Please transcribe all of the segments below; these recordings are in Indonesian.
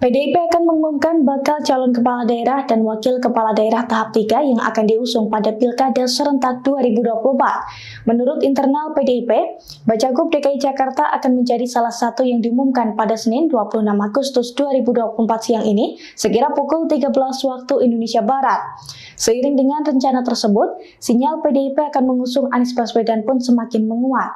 PDIP akan mengumumkan bakal calon kepala daerah dan wakil kepala daerah tahap 3 yang akan diusung pada Pilkada serentak 2024. Menurut internal PDIP, Bacagub DKI Jakarta akan menjadi salah satu yang diumumkan pada Senin 26 Agustus 2024 siang ini, sekira pukul 13 waktu Indonesia Barat. Seiring dengan rencana tersebut, sinyal PDIP akan mengusung Anies Baswedan pun semakin menguat.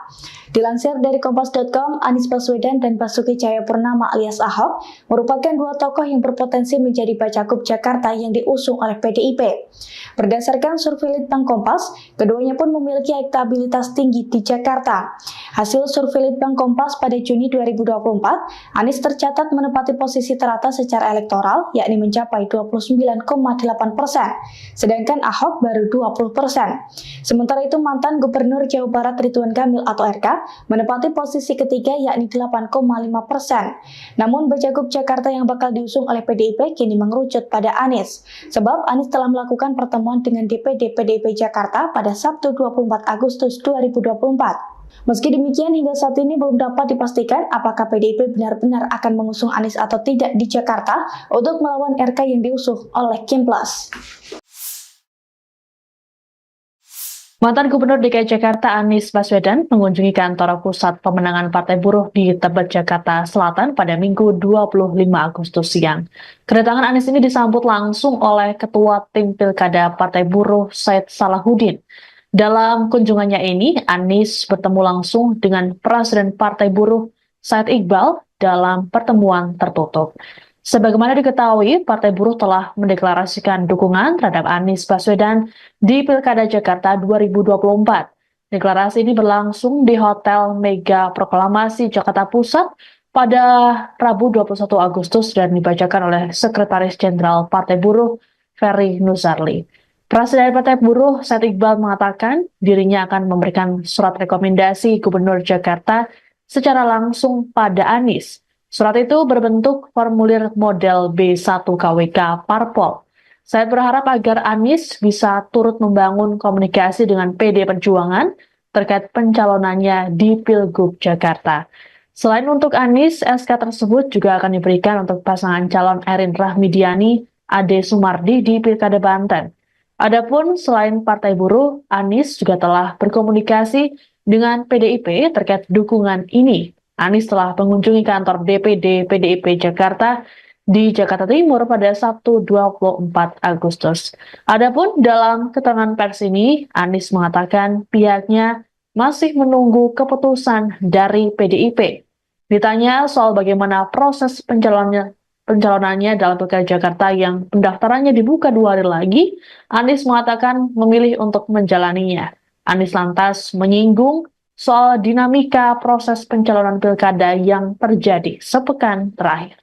Dilansir dari Kompas.com, Anies Baswedan dan Basuki Cahayapurnama alias Ahok merupakan dua tokoh yang berpotensi menjadi Bacagub Jakarta yang diusung oleh PDIP. Berdasarkan survei Litbang Kompas, keduanya pun memiliki elektabilitas tinggi di Jakarta. Hasil survei Litbang Kompas pada Juni 2024, Anies tercatat menempati posisi teratas secara elektoral, yakni mencapai 29,8%, sedangkan Ahok baru 20%. Sementara itu mantan Gubernur Jawa Barat Ridwan Kamil atau RK menempati posisi ketiga, yakni 8,5%. Namun Bacagub Jakarta yang bakal diusung oleh PDIP kini mengerucut pada Anies, sebab Anies telah melakukan pertemuan dengan DPD PDIP Jakarta pada Sabtu 24 Agustus 2024. Meski demikian, hingga saat ini belum dapat dipastikan apakah PDIP benar-benar akan mengusung Anies atau tidak di Jakarta untuk melawan RK yang diusung oleh Kimplas. Mantan Gubernur DKI Jakarta Anies Baswedan mengunjungi kantor pusat pemenangan Partai Buruh di Tebet, Jakarta Selatan pada Minggu 25 Agustus siang. Kedatangan Anies ini disambut langsung oleh Ketua Tim Pilkada Partai Buruh Said Salahuddin. Dalam kunjungannya ini, Anies bertemu langsung dengan Presiden Partai Buruh Said Iqbal dalam pertemuan tertutup. Sebagaimana diketahui, Partai Buruh telah mendeklarasikan dukungan terhadap Anies Baswedan di Pilkada Jakarta 2024. Deklarasi ini berlangsung di Hotel Mega Proklamasi Jakarta Pusat pada Rabu 21 Agustus dan dibacakan oleh Sekretaris Jenderal Partai Buruh Ferry Nuzarli. Presiden Partai Buruh Said Iqbal mengatakan dirinya akan memberikan surat rekomendasi Gubernur Jakarta secara langsung pada Anies. Surat itu berbentuk formulir model B1 KWK Parpol. Saya berharap agar Anies bisa turut membangun komunikasi dengan PD Perjuangan terkait pencalonannya di Pilgub Jakarta. Selain untuk Anies, SK tersebut juga akan diberikan untuk pasangan calon Erin Rahmidiani, Ade Sumardi di Pilkada Banten. Adapun selain Partai Buruh, Anies juga telah berkomunikasi dengan PDIP terkait dukungan ini. Anies telah mengunjungi kantor DPD PDIP Jakarta di Jakarta Timur pada Sabtu 24 Agustus. Adapun dalam keterangan pers ini, Anies mengatakan pihaknya masih menunggu keputusan dari PDIP. Ditanya soal bagaimana proses pencalonannya dalam Pilkada Jakarta yang pendaftarannya dibuka 2 hari lagi, Anies mengatakan memilih untuk menjalaninya. Anies lantas menyinggung soal dinamika proses pencalonan pilkada yang terjadi sepekan terakhir.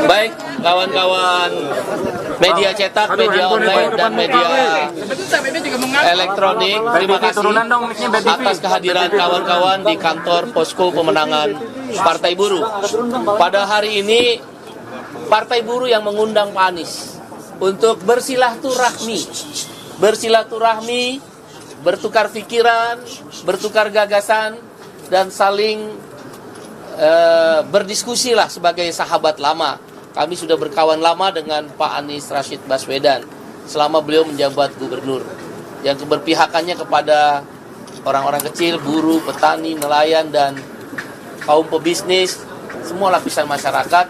Baik, kawan-kawan media cetak, media online, dan media elektronik, terima kasih atas kehadiran kawan-kawan di kantor Posko Pemenangan Partai Buruh. Pada hari ini, Partai Buruh yang mengundang Pak Anies untuk bersilaturahmi, bertukar pikiran, bertukar gagasan, dan saling berdiskusi lah sebagai sahabat lama. Kami sudah berkawan lama dengan Pak Anies Rashid Baswedan selama beliau menjabat gubernur, yang keberpihakannya kepada orang-orang kecil, buruh, petani, nelayan, dan kaum pebisnis, semua lapisan masyarakat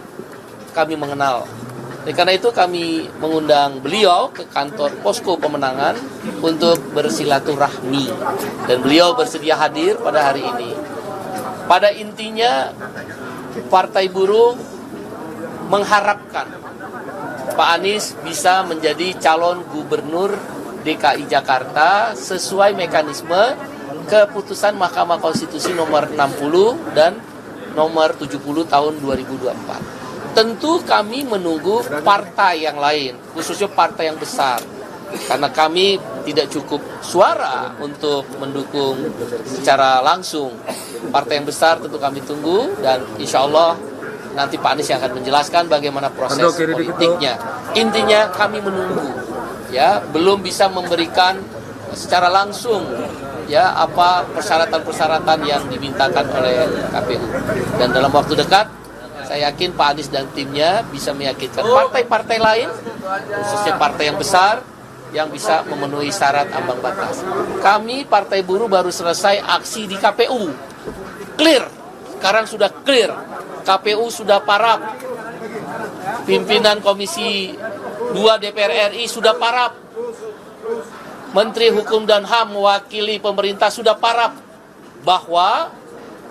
kami mengenal. Karena itu kami mengundang beliau ke kantor Posko Pemenangan untuk bersilaturahmi, dan beliau bersedia hadir pada hari ini. Pada intinya, Partai Buruh mengharapkan Pak Anies bisa menjadi calon gubernur DKI Jakarta sesuai mekanisme keputusan Mahkamah Konstitusi nomor 60 dan nomor 70 tahun 2024. Tentu kami menunggu partai yang lain, khususnya partai yang besar. Karena kami tidak cukup suara untuk mendukung secara langsung. Partai yang besar tentu kami tunggu, dan insya Allah nanti Pak Anies yang akan menjelaskan bagaimana proses politiknya. Intinya kami menunggu, ya, belum bisa memberikan secara langsung ya apa persyaratan-persyaratan yang dimintakan oleh KPU. Dan dalam waktu dekat saya yakin Pak Anies dan timnya bisa meyakinkan partai-partai lain, khususnya partai yang besar, yang bisa memenuhi syarat ambang batas. Kami Partai Buruh baru selesai aksi di KPU. Clear. Sekarang sudah clear. KPU sudah parap. Pimpinan Komisi 2 DPR RI sudah parap. Menteri Hukum dan HAM mewakili pemerintah sudah parap bahwa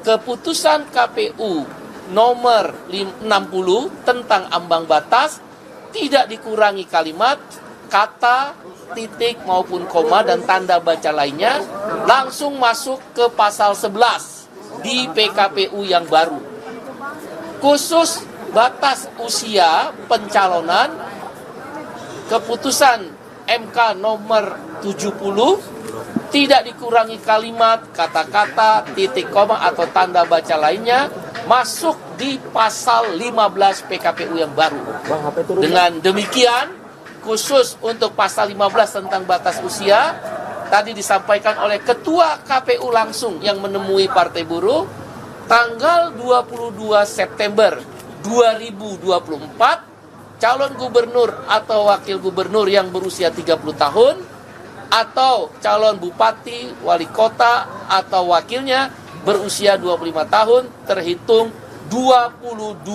keputusan KPU nomor 60 tentang ambang batas tidak dikurangi kalimat, kata, titik maupun koma dan tanda baca lainnya, langsung masuk ke pasal 11 di PKPU yang baru. Khusus batas usia pencalonan, keputusan MK nomor 70 tidak dikurangi kalimat, kata-kata, titik koma atau tanda baca lainnya, masuk di pasal 15 PKPU yang baru. Dengan demikian, khusus untuk pasal 15 tentang batas usia, tadi disampaikan oleh Ketua KPU langsung yang menemui Partai Buruh, tanggal 22 September 2024, calon gubernur atau wakil gubernur yang berusia 30 tahun, atau calon bupati, wali kota, atau wakilnya berusia 25 tahun, terhitung 22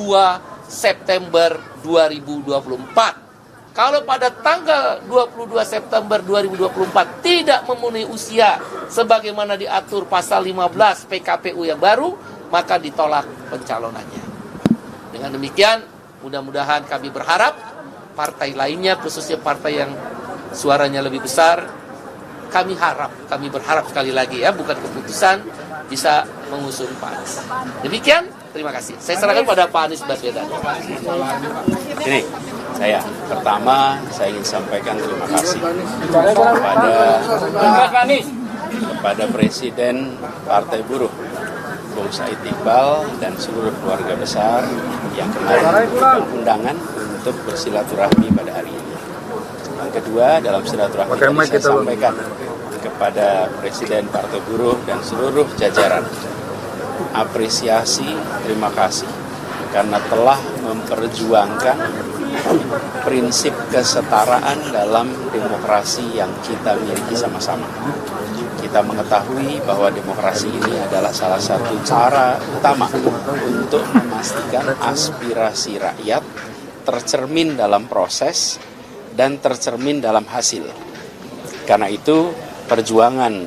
September 2024. Kalau pada tanggal 22 September 2024 tidak memenuhi usia sebagaimana diatur pasal 15 PKPU yang baru, maka ditolak pencalonannya. Dengan demikian, mudah-mudahan kami berharap partai lainnya, khususnya partai yang suaranya lebih besar, kami berharap sekali lagi ya, bukan keputusan, bisa mengusung Pak Anies. Demikian, terima kasih. Saya serahkan pada Pak Anies Baswedan. Ini pertama saya ingin sampaikan terima kasih kepada Presiden Partai Buruh Bung Said Iqbal dan seluruh keluarga besar yang kemarin memberikan undangan untuk bersilaturahmi pada hari ini. Yang kedua, dalam silaturahmi tadi saya sampaikan kepada Presiden Partai Buruh dan seluruh jajaran apresiasi, terima kasih karena telah memperjuangkan prinsip kesetaraan dalam demokrasi yang kita miliki sama-sama. Kita mengetahui bahwa demokrasi ini adalah salah satu cara utama untuk memastikan aspirasi rakyat tercermin dalam proses dan tercermin dalam hasil. Karena itu, perjuangan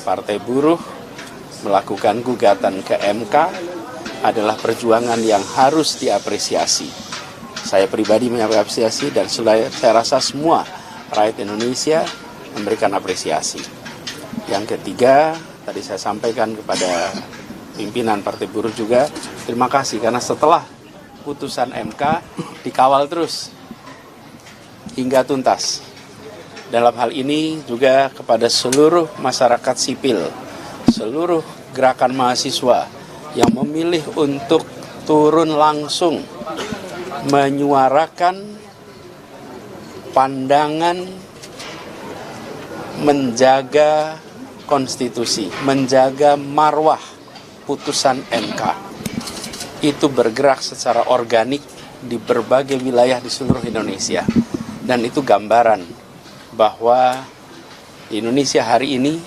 Partai Buruh melakukan gugatan ke MK adalah perjuangan yang harus diapresiasi. Saya pribadi mengapresiasi dan saya rasa semua rakyat Indonesia memberikan apresiasi. Yang ketiga, tadi saya sampaikan kepada pimpinan Partai Buruh juga, terima kasih karena setelah putusan MK dikawal terus hingga tuntas. Dalam hal ini juga kepada seluruh masyarakat sipil, seluruh gerakan mahasiswa yang memilih untuk turun langsung menyuarakan pandangan menjaga konstitusi, menjaga marwah putusan MK. Itu bergerak secara organik di berbagai wilayah di seluruh Indonesia. Dan itu gambaran bahwa di Indonesia hari ini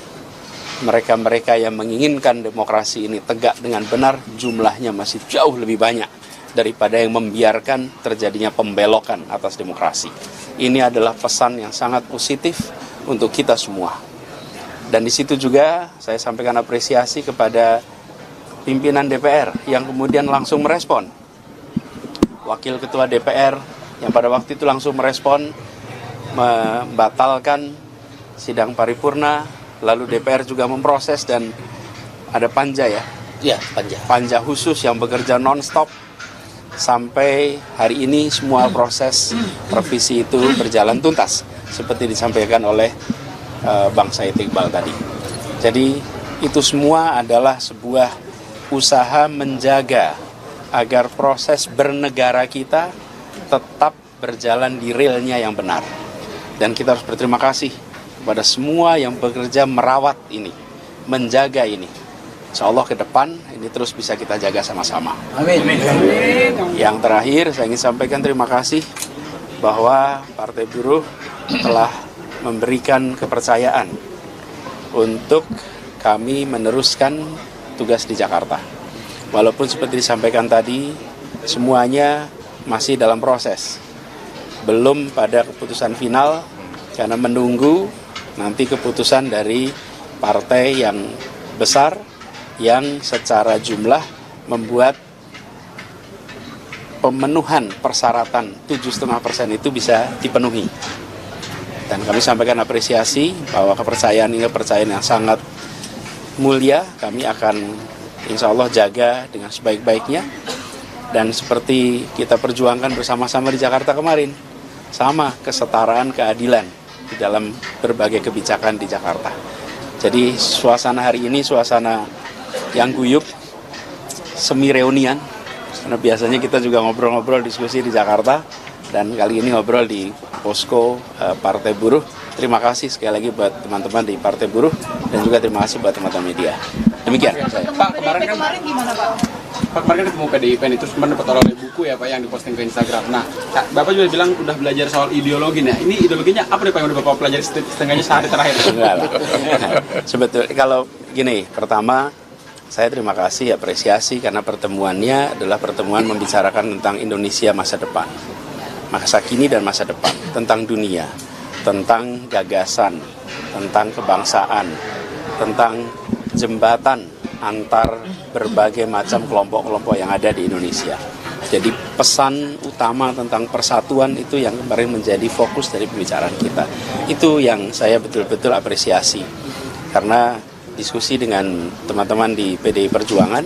mereka-mereka yang menginginkan demokrasi ini tegak dengan benar jumlahnya masih jauh lebih banyak daripada yang membiarkan terjadinya pembelokan atas demokrasi. Ini adalah pesan yang sangat positif untuk kita semua. Dan di situ juga saya sampaikan apresiasi kepada pimpinan DPR yang kemudian langsung merespon. Wakil Ketua DPR yang pada waktu itu langsung merespon, membatalkan sidang paripurna, lalu DPR juga memproses dan ada panja ya? Ya, panja. Panja khusus yang bekerja non-stop sampai hari ini semua proses revisi itu berjalan tuntas seperti disampaikan oleh Bang Said Iqbal tadi. Jadi itu semua adalah sebuah usaha menjaga agar proses bernegara kita tetap berjalan di realnya yang benar. Dan kita harus berterima kasih kepada semua yang bekerja merawat ini, menjaga ini. Insya Allah ke depan ini terus bisa kita jaga sama-sama. Amin. Yang terakhir saya ingin sampaikan terima kasih bahwa Partai Buruh telah memberikan kepercayaan untuk kami meneruskan tugas di Jakarta. Walaupun seperti disampaikan tadi, semuanya masih dalam proses. Belum pada keputusan final karena menunggu nanti keputusan dari partai yang besar yang secara jumlah membuat pemenuhan persyaratan 7,5% itu bisa dipenuhi. Dan kami sampaikan apresiasi bahwa kepercayaan ini kepercayaan yang sangat mulia. Kami akan insya Allah jaga dengan sebaik-baiknya. Dan seperti kita perjuangkan bersama-sama di Jakarta kemarin, sama kesetaraan keadilan di dalam berbagai kebijakan di Jakarta. Jadi suasana hari ini suasana yang guyup, semi reunian, karena biasanya kita juga ngobrol-ngobrol diskusi di Jakarta, dan kali ini ngobrol di posko Partai Buruh. Terima kasih sekali lagi buat teman-teman di Partai Buruh, dan juga terima kasih buat teman-teman media. Demikian. Pak, kemarin gimana Pak? Pak, kemarin ketemu PDIP nih, terus dapat oleh buku ya Pak yang diposting ke Instagram. Nah, Bapak juga bilang udah belajar soal ideologi. Nah, ini ideologinya apa nih Pak yang udah Bapak pelajari setengahnya sehari terakhir? Enggak lah. Sebetulnya kalau gini, pertama saya terima kasih, apresiasi karena pertemuannya adalah pertemuan membicarakan tentang Indonesia masa depan, masa kini dan masa depan, tentang dunia, tentang gagasan, tentang kebangsaan, tentang jembatan antar berbagai macam kelompok-kelompok yang ada di Indonesia. Jadi pesan utama tentang persatuan itu yang kemarin menjadi fokus dari pembicaraan kita. Itu yang saya betul-betul apresiasi. Karena diskusi dengan teman-teman di PDI Perjuangan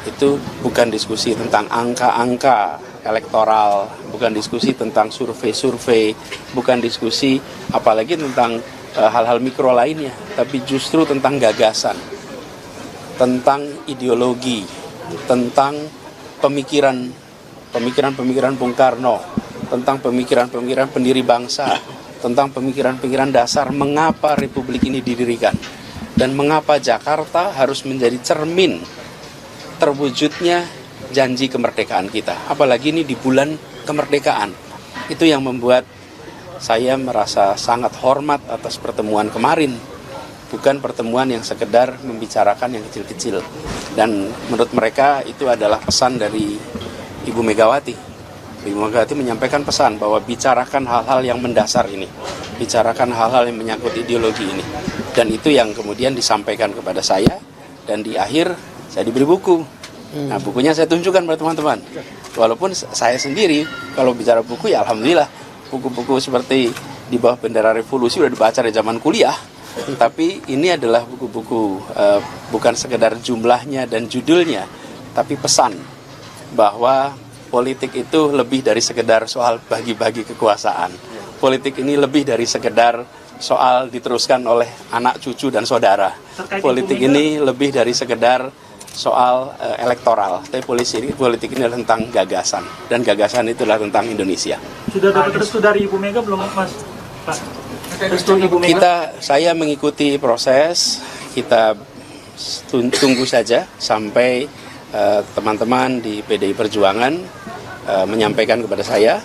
itu bukan diskusi tentang angka-angka elektoral, bukan diskusi tentang survei-survei, bukan diskusi apalagi tentang hal-hal mikro lainnya, tapi justru tentang gagasan, tentang ideologi, tentang pemikiran Bung Karno, tentang pemikiran pendiri bangsa, tentang pemikiran dasar mengapa Republik ini didirikan. Dan mengapa Jakarta harus menjadi cermin terwujudnya janji kemerdekaan kita. Apalagi ini di bulan kemerdekaan. Itu yang membuat saya merasa sangat hormat atas pertemuan kemarin. Bukan pertemuan yang sekedar membicarakan yang kecil-kecil. Dan menurut mereka itu adalah pesan dari Ibu Megawati. Ibu Megawati menyampaikan pesan bahwa bicarakan hal-hal yang mendasar ini. Bicarakan hal-hal yang menyangkut ideologi ini. Dan itu yang kemudian disampaikan kepada saya, dan di akhir saya diberi buku. Nah, bukunya saya tunjukkan pada teman-teman. Walaupun saya sendiri kalau bicara buku ya alhamdulillah, buku-buku seperti Di Bawah Bendera Revolusi udah dibaca dari zaman kuliah. Tapi ini adalah buku-buku bukan sekedar jumlahnya dan judulnya, tapi pesan bahwa politik itu lebih dari sekedar soal bagi-bagi kekuasaan. Politik ini lebih dari sekedar soal diteruskan oleh anak, cucu, dan saudara. Politik ini lebih dari sekedar soal elektoral. Tapi politik ini adalah tentang gagasan. Dan gagasan itu adalah tentang Indonesia. Sudah dapat restu dari Ibu Mega belum, Mas? Pak? Restu Ibu Mega? Saya mengikuti proses. Kita tunggu saja sampai teman-teman di PDI Perjuangan menyampaikan kepada saya.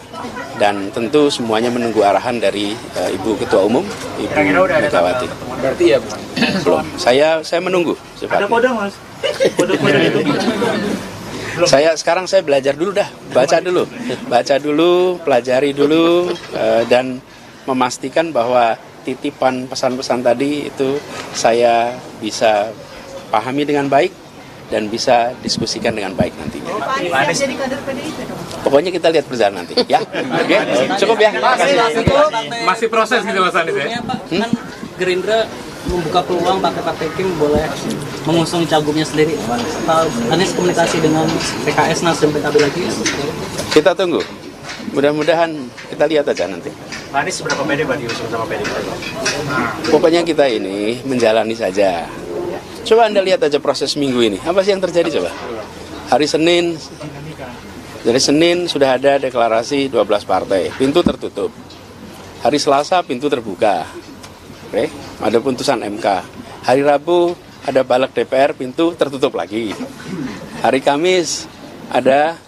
Dan tentu semuanya menunggu arahan dari Ibu Ketua Umum, Ibu Megawati. Berarti ya belum. Saya menunggu. Ada kode, Mas? Kode-kode itu? Saya belajar dulu dah, baca dulu, pelajari dulu, dan memastikan bahwa titipan pesan-pesan tadi itu saya bisa pahami dengan baik dan bisa diskusikan dengan baik nantinya. Pak Anies jadi kader PDIP dong? Pokoknya kita lihat perjalanan nanti, ya. Oke, cukup ya. masih proses gitu Mas Anies ya. Kan Gerindra membuka peluang partai-partai Kim boleh mengusung cagupnya sendiri. Anies komunikasi dengan PKS, Nasdem, PKB lagi. Kita tunggu. Mudah-mudahan kita lihat aja nanti. Anies seberapa pede Pak diusung sama PDIP? Pokoknya kita ini menjalani saja. Coba Anda lihat aja proses minggu ini. Apa sih yang terjadi coba? Hari Senin, dari Senin sudah ada deklarasi 12 partai. Pintu tertutup. Hari Selasa pintu terbuka. Oke, ada putusan MK. Hari Rabu ada balik DPR, pintu tertutup lagi. Hari Kamis ada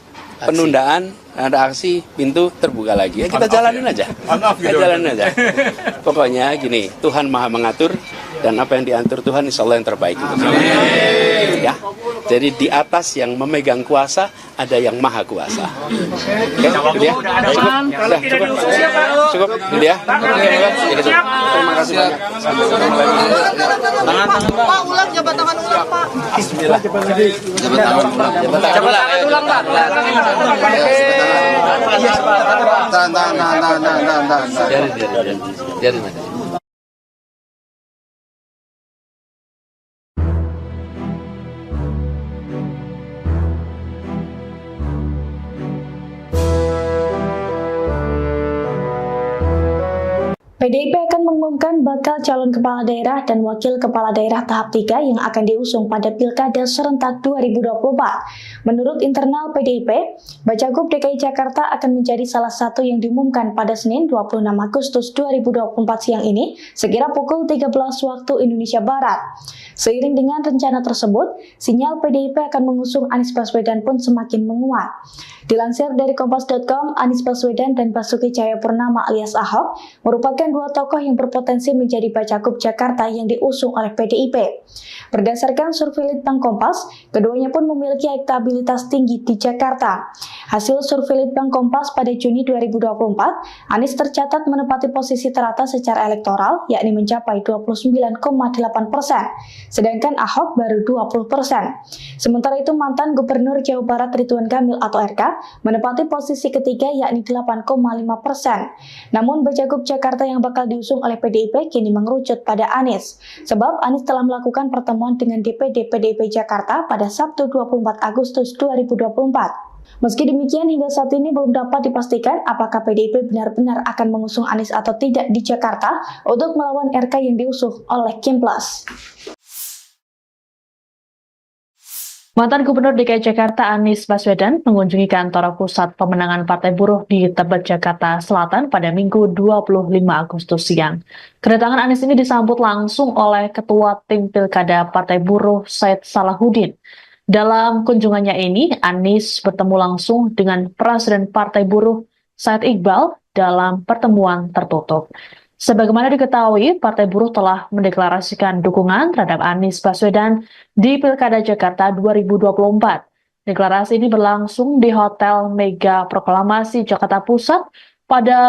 penundaan, ada aksi, pintu terbuka lagi. Ya, kita jalanin aja. Kita jalanin aja. Pokoknya gini, Tuhan Maha mengatur dan apa yang diatur Tuhan insya Allah yang terbaik untuk kita. Ya. Jadi di atas yang memegang kuasa ada yang maha kuasa. Oke, gitu ya. Cukup, gitu ya. Terima kasih banyak. Pak, ulang jabatan ulang Pak. Jabatan ulang, Pak. Biarin. PDIP akan mengumumkan bakal calon kepala daerah dan wakil kepala daerah tahap 3 yang akan diusung pada Pilkada serentak 2024. Menurut internal PDIP, Bacagub DKI Jakarta akan menjadi salah satu yang diumumkan pada Senin 26 Agustus 2024 siang ini, sekira pukul 13 waktu Indonesia Barat. Seiring dengan rencana tersebut, sinyal PDIP akan mengusung Anies Baswedan pun semakin menguat. Dilansir dari Kompas.com, Anies Baswedan dan Basuki Cahayapurnama alias Ahok merupakan dua tokoh yang berpotensi menjadi Bacagub Jakarta yang diusung oleh PDIP. Berdasarkan survei Litbang Kompas, keduanya pun memiliki elektabilitas tinggi di Jakarta. Hasil survei Litbang Kompas pada Juni 2024, Anies tercatat menempati posisi teratas secara elektoral, yakni mencapai 29,8%, sedangkan Ahok baru 20%. Sementara itu mantan Gubernur Jawa Barat Ridwan Kamil atau RK menempati posisi ketiga yakni 8,5%. Namun Bacagub Jakarta yang bakal diusung oleh PDIP kini mengerucut pada Anies. Sebab Anies telah melakukan pertemuan dengan DPD PDIP Jakarta pada Sabtu 24 Agustus 2024. Meski demikian, hingga saat ini belum dapat dipastikan apakah PDIP benar-benar akan mengusung Anies atau tidak di Jakarta untuk melawan RK yang diusung oleh Kim Plus. Mantan Gubernur DKI Jakarta Anies Baswedan mengunjungi kantor pusat pemenangan Partai Buruh di Tebet, Jakarta Selatan pada Minggu 25 Agustus siang. Kedatangan Anies ini disambut langsung oleh Ketua Tim Pilkada Partai Buruh Said Salahuddin. Dalam kunjungannya ini, Anies bertemu langsung dengan Presiden Partai Buruh Said Iqbal dalam pertemuan tertutup. Sebagaimana diketahui, Partai Buruh telah mendeklarasikan dukungan terhadap Anies Baswedan di Pilkada Jakarta 2024. Deklarasi ini berlangsung di Hotel Mega Proklamasi Jakarta Pusat pada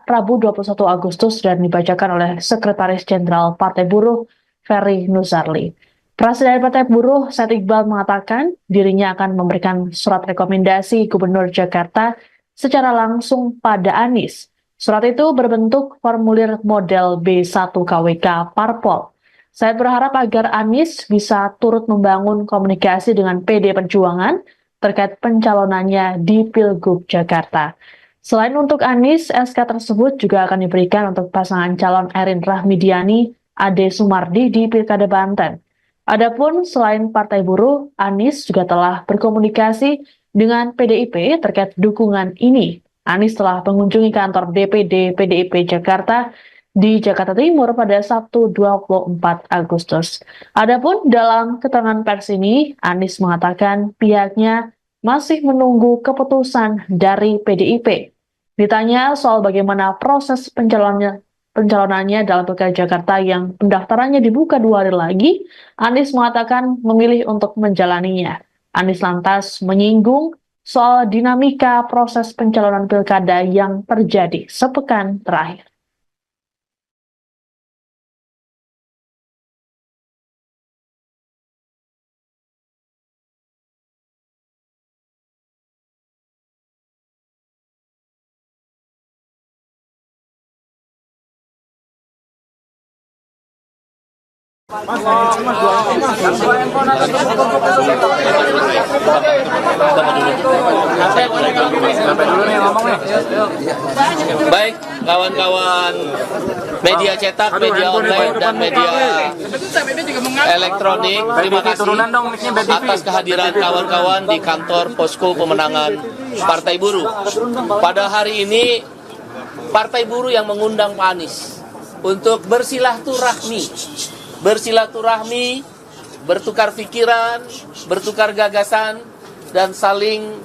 Rabu 21 Agustus dan dibacakan oleh Sekretaris Jenderal Partai Buruh Ferry Nuzarli. Presiden Partai Buruh Said Iqbal mengatakan dirinya akan memberikan surat rekomendasi Gubernur Jakarta secara langsung pada Anies. Surat itu berbentuk formulir model B1 KWK Parpol. Saya berharap agar Anies bisa turut membangun komunikasi dengan PD Perjuangan terkait pencalonannya di Pilgub Jakarta. Selain untuk Anies, SK tersebut juga akan diberikan untuk pasangan calon Erin Rahmidiani, Ade Sumardi di Pilkada Banten. Adapun selain Partai Buruh, Anies juga telah berkomunikasi dengan PDIP terkait dukungan ini. Anies telah mengunjungi kantor DPD PDIP Jakarta di Jakarta Timur pada Sabtu 24 Agustus. Adapun dalam keterangan pers ini, Anies mengatakan pihaknya masih menunggu keputusan dari PDIP. Ditanya soal bagaimana proses pencalonannya dalam Pilkada Jakarta yang pendaftarannya dibuka 2 hari lagi, Anies mengatakan memilih untuk menjalaninya. Anies lantas menyinggung soal dinamika proses pencalonan pilkada yang terjadi sepekan terakhir. Baik, kawan-kawan media cetak, media online, dan media elektronik, terima kasih atas kehadiran kawan-kawan di kantor Posko Pemenangan Partai Buruh. Pada hari ini, Partai Buruh yang mengundang Pak Anies untuk bersilaturahmi, bertukar pikiran, bertukar gagasan, dan saling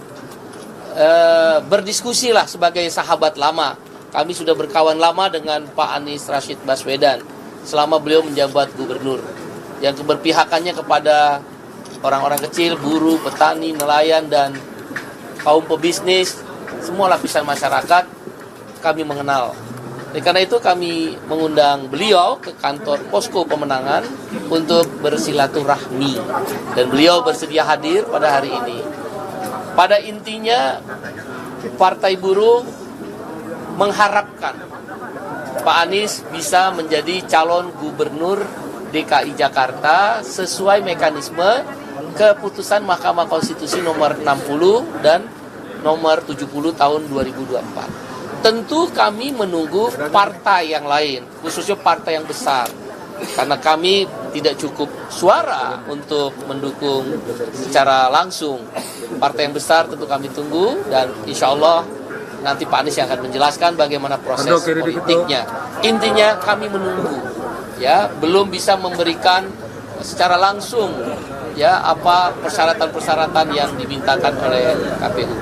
berdiskusi lah sebagai sahabat lama. Kami sudah berkawan lama dengan Pak Anies Rashid Baswedan selama beliau menjabat gubernur, yang keberpihakannya kepada orang-orang kecil, buruh, petani, nelayan, dan kaum pebisnis, semua lapisan masyarakat kami mengenal. Oleh karena itu kami mengundang beliau ke kantor Posko Pemenangan untuk bersilaturahmi, dan beliau bersedia hadir pada hari ini. Pada intinya, Partai Buruh mengharapkan Pak Anies bisa menjadi calon gubernur DKI Jakarta sesuai mekanisme keputusan Mahkamah Konstitusi nomor 60 dan nomor 70 tahun 2024. Tentu kami menunggu partai yang lain, khususnya partai yang besar. Karena kami tidak cukup suara untuk mendukung secara langsung. Partai yang besar tentu kami tunggu, dan insya Allah nanti Pak Anies yang akan menjelaskan bagaimana proses politiknya. Intinya kami menunggu, ya, belum bisa memberikan secara langsung ya apa persyaratan-persyaratan yang dimintakan oleh KPU.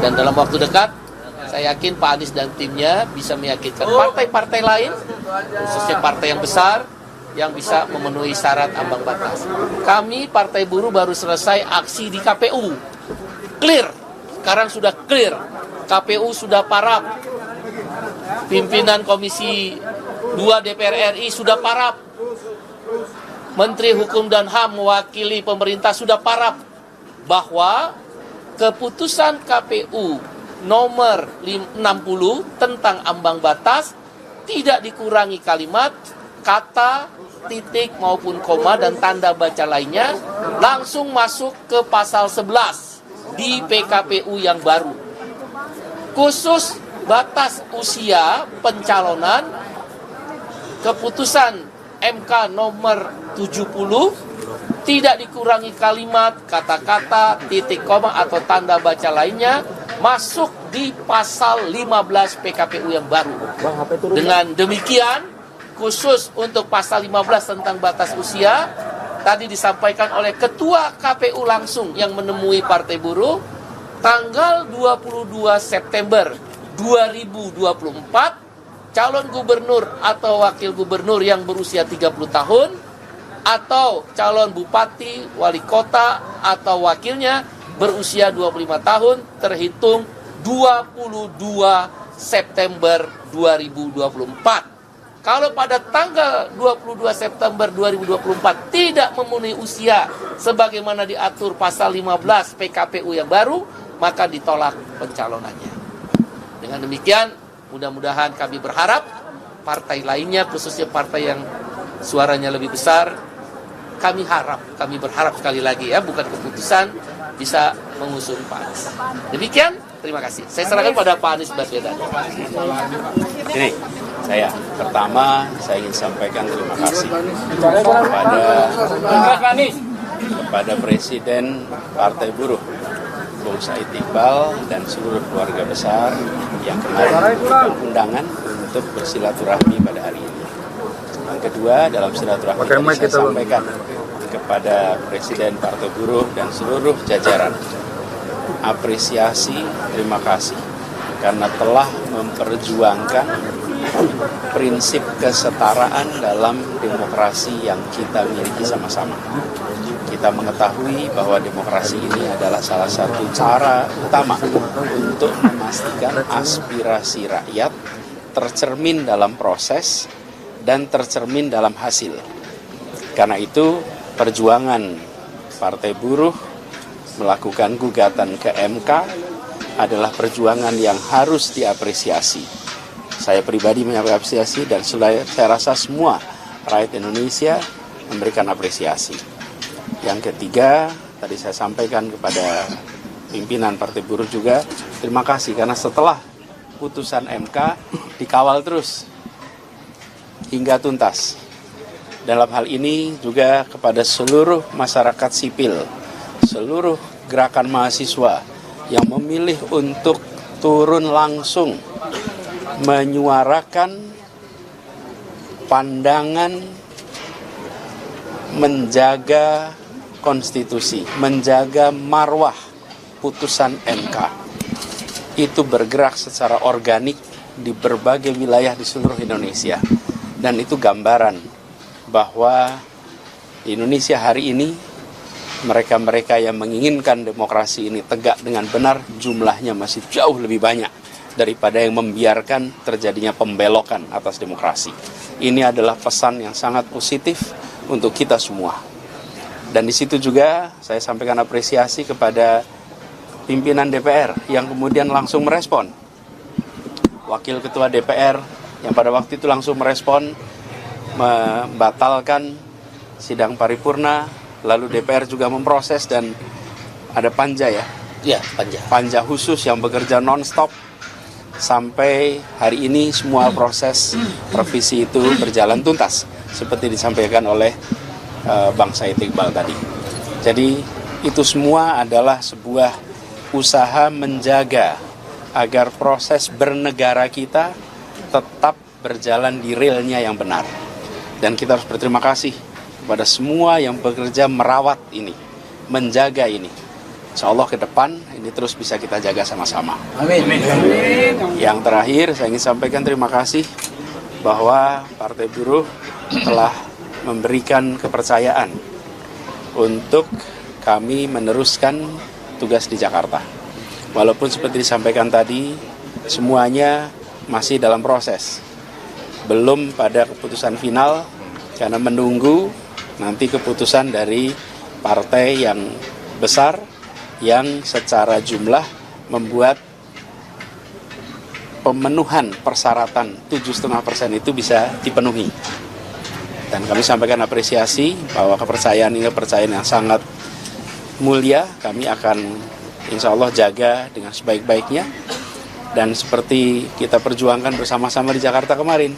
Dan dalam waktu dekat saya yakin Pak Anies dan timnya bisa meyakinkan partai-partai lain, khususnya partai yang besar, yang bisa memenuhi syarat ambang batas. Kami Partai Buruh baru selesai aksi di KPU. Clear, sekarang sudah clear. KPU sudah parap. Pimpinan Komisi 2 DPR RI sudah parap. Menteri Hukum dan HAM mewakili pemerintah sudah parap bahwa keputusan KPU nomor 60 tentang ambang batas tidak dikurangi kalimat, kata, titik maupun koma dan tanda baca lainnya, langsung masuk ke pasal 11 di PKPU yang baru. Khusus batas usia pencalonan, keputusan MK nomor 70 tidak dikurangi kalimat, kata-kata, titik koma atau tanda baca lainnya, masuk di pasal 15 PKPU yang baru. Dengan demikian, khusus untuk pasal 15 tentang batas usia, tadi disampaikan oleh Ketua KPU langsung yang menemui Partai Buruh, tanggal 22 September 2024, calon gubernur atau wakil gubernur yang berusia 30 tahun, atau calon bupati, wali kota, atau wakilnya berusia 25 tahun, terhitung 22 September 2024. Kalau pada tanggal 22 September 2024 tidak memenuhi usia sebagaimana diatur pasal 15 PKPU yang baru, maka ditolak pencalonannya. Dengan demikian, mudah-mudahan kami berharap partai lainnya, khususnya partai yang suaranya lebih besar, kami berharap sekali lagi ya, bukan keputusan, bisa mengusung Pak Anies. Demikian, terima kasih. Saya serahkan pada Pak Anies Baswedan. Ini pertama saya ingin sampaikan terima kasih kepada Presiden Partai Buruh Bung Said Iqbal dan seluruh keluarga besar yang kemarin memberikan undangan untuk bersilaturahmi pada hari ini. Yang kedua, dalam silaturahmi tadi saya sampaikan kepada Presiden Partai Buruh dan seluruh jajaran, apresiasi, terima kasih karena telah memperjuangkan prinsip kesetaraan dalam demokrasi yang kita miliki sama-sama. Kita mengetahui bahwa demokrasi ini adalah salah satu cara utama untuk memastikan aspirasi rakyat tercermin dalam proses dan tercermin dalam hasil. Karena itu, perjuangan Partai Buruh melakukan gugatan ke MK adalah perjuangan yang harus diapresiasi. Saya pribadi mengapresiasi dan saya rasa semua rakyat Indonesia memberikan apresiasi. Yang ketiga, tadi saya sampaikan kepada pimpinan Partai Buruh juga, terima kasih karena setelah putusan MK dikawal terus hingga tuntas. Dalam hal ini juga kepada seluruh masyarakat sipil, seluruh gerakan mahasiswa yang memilih untuk turun langsung menyuarakan pandangan menjaga konstitusi, menjaga marwah putusan MK. Itu bergerak secara organik di berbagai wilayah di seluruh Indonesia. Dan itu gambaran bahwa di Indonesia hari ini mereka-mereka yang menginginkan demokrasi ini tegak dengan benar jumlahnya masih jauh lebih banyak daripada yang membiarkan terjadinya pembelokan atas demokrasi. Ini adalah pesan yang sangat positif untuk kita semua. Dan di situ juga saya sampaikan apresiasi kepada pimpinan DPR yang kemudian langsung merespon. Wakil Ketua DPR yang pada waktu itu langsung merespon, membatalkan sidang paripurna, lalu DPR juga memproses dan ada panja ya? Ya, panja. Panja khusus yang bekerja non-stop sampai hari ini semua proses revisi itu berjalan tuntas seperti disampaikan oleh Bang Said Iqbal tadi. Jadi itu semua adalah sebuah usaha menjaga agar proses bernegara kita tetap berjalan di realnya yang benar. Dan kita harus berterima kasih kepada semua yang bekerja merawat ini, menjaga ini. Insya Allah ke depan ini terus bisa kita jaga sama-sama. Amin. Yang terakhir saya ingin sampaikan terima kasih bahwa Partai Buruh telah memberikan kepercayaan untuk kami meneruskan tugas di Jakarta. Walaupun seperti disampaikan tadi, semuanya masih dalam proses. Belum pada keputusan final karena menunggu nanti keputusan dari partai yang besar yang secara jumlah membuat pemenuhan persyaratan 7,5% itu bisa dipenuhi. Dan kami sampaikan apresiasi bahwa kepercayaan ini kepercayaan yang sangat mulia. Kami akan insya Allah jaga dengan sebaik-baiknya. Dan seperti kita perjuangkan bersama-sama di Jakarta kemarin,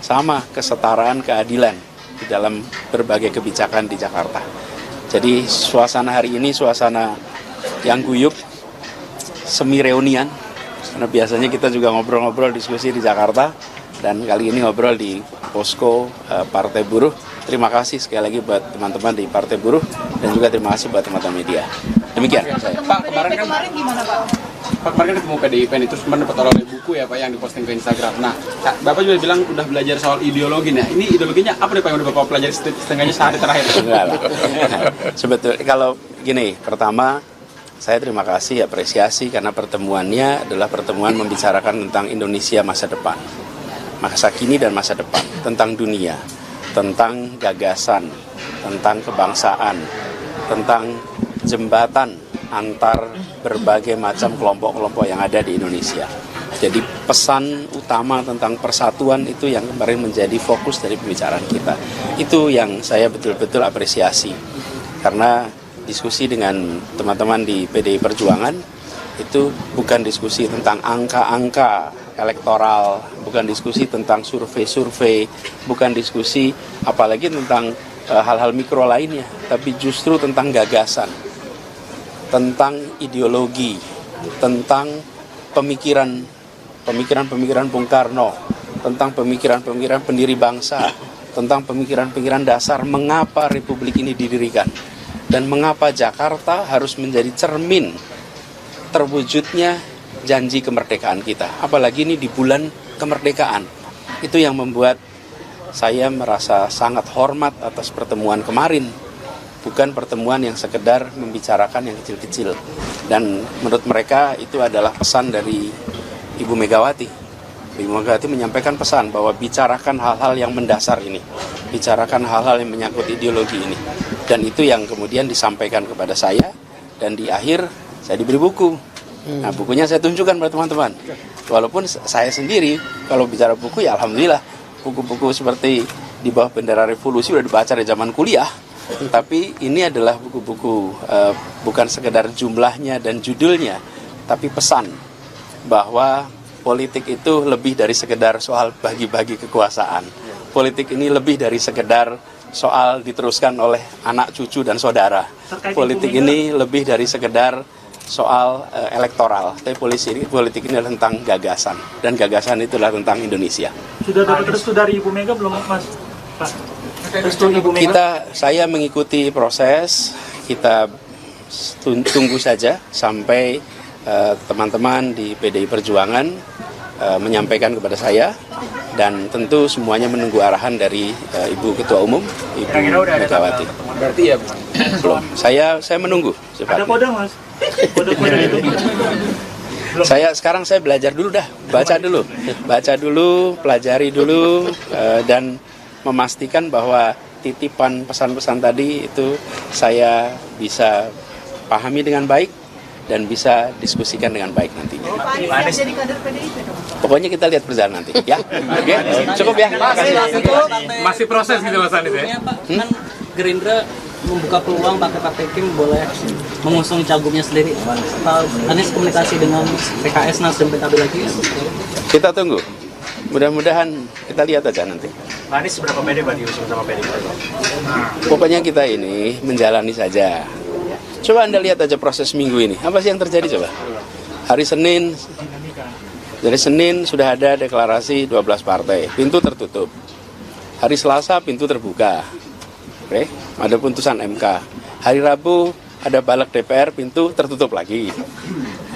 sama kesetaraan keadilan di dalam berbagai kebijakan di Jakarta. Jadi suasana hari ini suasana yang guyup, semi reunian, karena biasanya kita juga ngobrol-ngobrol diskusi di Jakarta, dan kali ini ngobrol di posko Partai Buruh. Terima kasih sekali lagi buat teman-teman di Partai Buruh, dan juga terima kasih buat teman-teman media. Demikian. Pak, kemarin gimana Pak? Pak kemarin ketemu PDIP nih, terus mendapat oleh buku ya Pak yang diposting ke Instagram. Nah, Bapak juga bilang udah belajar soal ideologi. Nah, ini ideologinya apa nih Pak yang udah Bapak pelajari setengahnya sehari terakhir? Enggak lah. Sebetulnya kalau gini, pertama saya terima kasih, apresiasi karena pertemuannya adalah pertemuan membicarakan tentang Indonesia masa depan, masa kini dan masa depan, tentang dunia, tentang gagasan, tentang kebangsaan, tentang jembatan antar berbagai macam kelompok-kelompok yang ada di Indonesia. Jadi pesan utama tentang persatuan itu yang kemarin menjadi fokus dari pembicaraan kita. Itu yang saya betul-betul apresiasi. Karena diskusi dengan teman-teman di PDI Perjuangan itu bukan diskusi tentang angka-angka elektoral, bukan diskusi tentang survei-survei, bukan diskusi apalagi tentang hal-hal mikro lainnya, tapi justru tentang gagasan, tentang ideologi, tentang pemikiran Bung Karno, tentang pemikiran pendiri bangsa, tentang pemikiran dasar mengapa Republik ini didirikan dan mengapa Jakarta harus menjadi cermin terwujudnya janji kemerdekaan kita. Apalagi ini di bulan kemerdekaan. Itu yang membuat saya merasa sangat hormat atas pertemuan kemarin. Bukan pertemuan yang sekedar membicarakan yang kecil-kecil. Dan menurut mereka itu adalah pesan dari Ibu Megawati. Ibu Megawati menyampaikan pesan bahwa bicarakan hal-hal yang mendasar ini. Bicarakan hal-hal yang menyangkut ideologi ini. Dan itu yang kemudian disampaikan kepada saya. Dan di akhir saya diberi buku. Nah, bukunya saya tunjukkan pada teman-teman. Walaupun saya sendiri kalau bicara buku ya alhamdulillah buku-buku seperti di bawah bendera revolusi udah dibaca dari zaman kuliah, tapi ini adalah buku-buku bukan sekedar jumlahnya dan judulnya, tapi pesan bahwa politik itu lebih dari sekedar soal bagi-bagi kekuasaan. Politik ini lebih dari sekedar soal diteruskan oleh anak, cucu, dan saudara. Politik ini lebih dari sekedar soal elektoral. Tapi politik ini adalah tentang gagasan. Dan gagasan itu adalah tentang Indonesia. Sudah dapat restu dari Ibu Mega belum, Mas? Pak, restu Ibu Mega? Saya mengikuti proses, kita tunggu saja sampai teman-teman di PDI Perjuangan menyampaikan kepada saya, dan tentu semuanya menunggu arahan dari Ibu Ketua Umum, Ibu Megawati. Berarti ya Belum, saya menunggu. Ada kode, Mas? Kode-kode itu? Sekarang saya belajar dulu dah, baca dulu, pelajari dulu, dan memastikan bahwa titipan pesan-pesan tadi itu saya bisa pahami dengan baik dan bisa diskusikan dengan baik nantinya. Jadi kader PDIP dong. Pokoknya kita lihat perjalanan nanti, ya. Oke, cukup ya. masih proses gitu Mas Anies ya? Pak, kan Gerindra membuka peluang partai-partai Kim boleh mengusung cagupnya sendiri. Pak Anies komunikasi dengan PKS, Nasdem, PKB lagi? Kita tunggu. Mudah-mudahan kita lihat aja nanti. Pak Anies seberapa pede Pak diusung sama PDIP? Pokoknya kita ini menjalani saja. Coba Anda lihat aja proses minggu ini. Apa sih yang terjadi coba? Hari Senin, dari Senin sudah ada deklarasi 12 partai. Pintu tertutup. Hari Selasa pintu terbuka. Oke, ada putusan MK. Hari Rabu ada balik DPR, pintu tertutup lagi.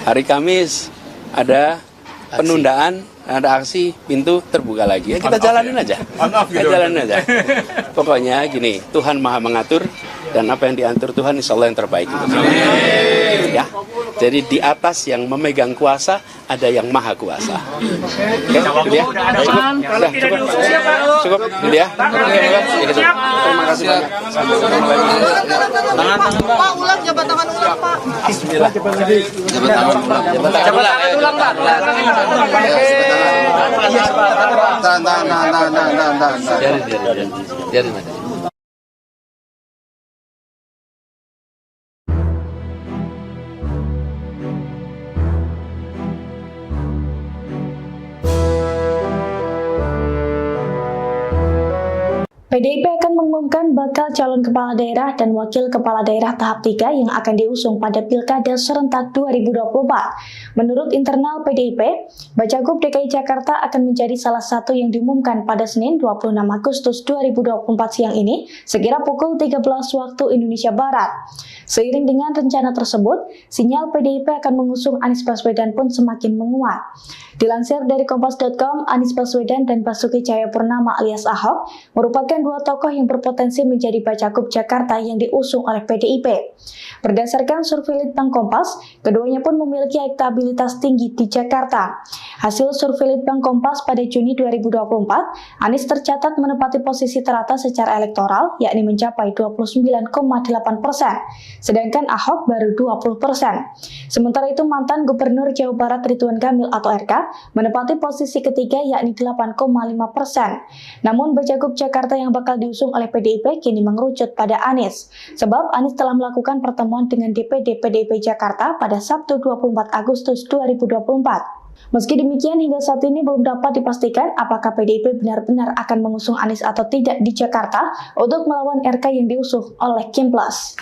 Hari Kamis ada penundaan, ada aksi, pintu terbuka lagi. Ya, kita jalanin aja. Kita jalanin aja. Pokoknya gini, Tuhan Maha mengatur, dan apa yang diatur Tuhan insya Allah yang terbaik. Ya, jadi di atas yang memegang kuasa ada yang maha kuasa. Oke, gitu ya. Cukup, gitu ya. Terima kasih banyak. Pak, ulang jabatan tangan ulang, Pak. Bismillah. Biarin. PDIP akan mengumumkan bakal calon kepala daerah dan wakil kepala daerah tahap 3 yang akan diusung pada Pilkada serentak 2024. Menurut internal PDIP, Bacagub DKI Jakarta akan menjadi salah satu yang diumumkan pada Senin 26 Agustus 2024 siang ini, sekira pukul 13 waktu Indonesia Barat. Seiring dengan rencana tersebut, sinyal PDIP akan mengusung Anies Baswedan pun semakin menguat. Dilansir dari Kompas.com, Anies Baswedan dan Basuki Cahayapurnama alias Ahok merupakan dua tokoh yang berpotensi menjadi Bacagub Jakarta yang diusung oleh PDIP. Berdasarkan survei Litbang Kompas, keduanya pun memiliki elektabilitas tinggi di Jakarta. Hasil survei Litbang Kompas pada Juni 2024, Anies tercatat menempati posisi teratas secara elektoral, yakni mencapai 29,8%, sedangkan Ahok baru 20%. Sementara itu mantan Gubernur Jawa Barat Ridwan Kamil atau RK menempati posisi ketiga, yakni 8,5%. Namun Bacagub Jakarta yang bakal diusung oleh PDIP kini mengerucut pada Anies, sebab Anies telah melakukan pertemuan dengan DPD PDIP Jakarta pada Sabtu 24 Agustus 2024. Meski demikian, hingga saat ini belum dapat dipastikan apakah PDIP benar-benar akan mengusung Anies atau tidak di Jakarta untuk melawan RK yang diusung oleh Kim Plus.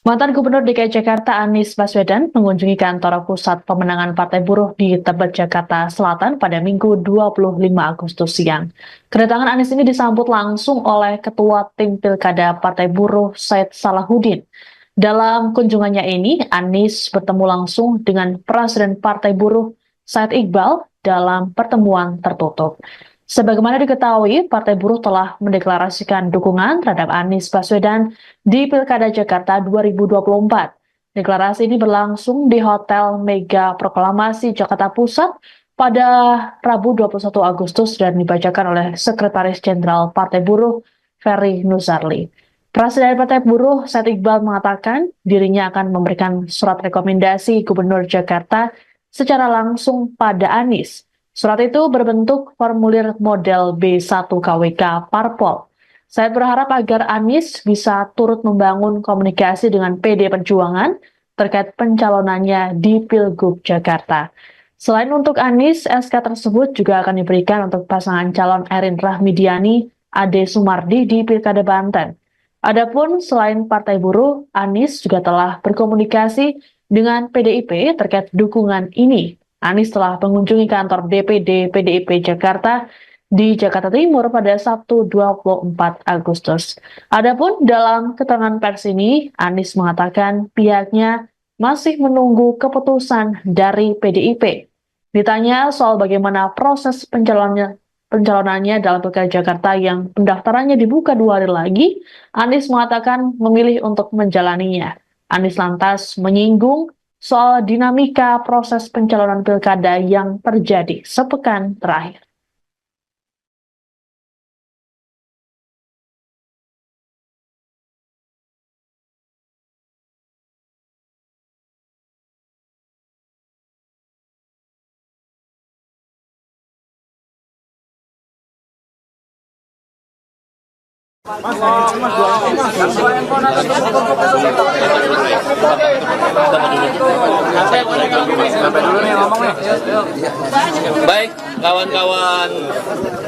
Mantan Gubernur DKI Jakarta Anies Baswedan mengunjungi kantor pusat pemenangan Partai Buruh di Tebet, Jakarta Selatan pada Minggu 25 Agustus siang. Kedatangan Anies ini disambut langsung oleh Ketua Tim Pilkada Partai Buruh Said Salahuddin. Dalam kunjungannya ini, Anies bertemu langsung dengan Presiden Partai Buruh Said Iqbal dalam pertemuan tertutup. Sebagaimana diketahui, Partai Buruh telah mendeklarasikan dukungan terhadap Anies Baswedan di Pilkada Jakarta 2024. Deklarasi ini berlangsung di Hotel Mega Proklamasi Jakarta Pusat pada Rabu 21 Agustus dan dibacakan oleh Sekretaris Jenderal Partai Buruh Ferry Nuzarli. Presiden Partai Buruh Said Iqbal mengatakan dirinya akan memberikan surat rekomendasi Gubernur Jakarta secara langsung pada Anies. Surat itu berbentuk formulir model B1 KWK Parpol. Saya berharap agar Anies bisa turut membangun komunikasi dengan PD Perjuangan terkait pencalonannya di Pilgub Jakarta. Selain untuk Anies, SK tersebut juga akan diberikan untuk pasangan calon Erin Rahmidiani, Ade Sumardi di Pilkada Banten. Adapun selain Partai Buruh, Anies juga telah berkomunikasi dengan PDIP terkait dukungan ini. Anies telah mengunjungi kantor DPD PDIP Jakarta di Jakarta Timur pada Sabtu 24 Agustus. Adapun dalam keterangan pers ini, Anies mengatakan pihaknya masih menunggu keputusan dari PDIP. Ditanya soal bagaimana proses pencalonannya dalam Pilkada Jakarta yang pendaftarannya dibuka 2 hari lagi, Anies mengatakan memilih untuk menjalaninya. Anies lantas menyinggung soal dinamika proses pencalonan pilkada yang terjadi sepekan terakhir. Baik, kawan-kawan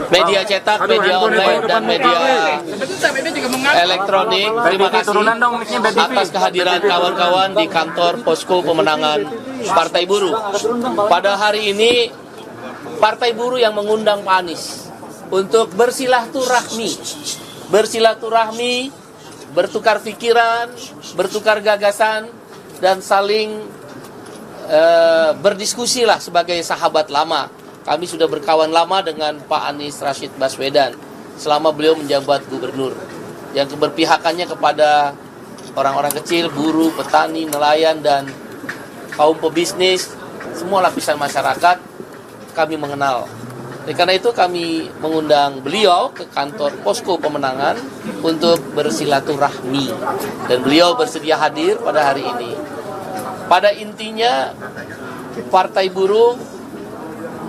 media cetak, media online, dan media elektronik, terima kasih atas kehadiran kawan-kawan di kantor Posko Pemenangan Partai Buruh. Pada hari ini, Partai Buruh yang mengundang Pak Anies untuk bersilaturahmi, bertukar pikiran, bertukar gagasan, dan saling berdiskusi lah sebagai sahabat lama. Kami sudah berkawan lama dengan Pak Anies Rashid Baswedan selama beliau menjabat gubernur, yang keberpihakannya kepada orang-orang kecil, buruh, petani, nelayan, dan kaum pebisnis, semua lapisan masyarakat kami mengenal. Karena itu kami mengundang beliau ke kantor Posko Pemenangan untuk bersilaturahmi, dan beliau bersedia hadir pada hari ini. Pada intinya, Partai Buruh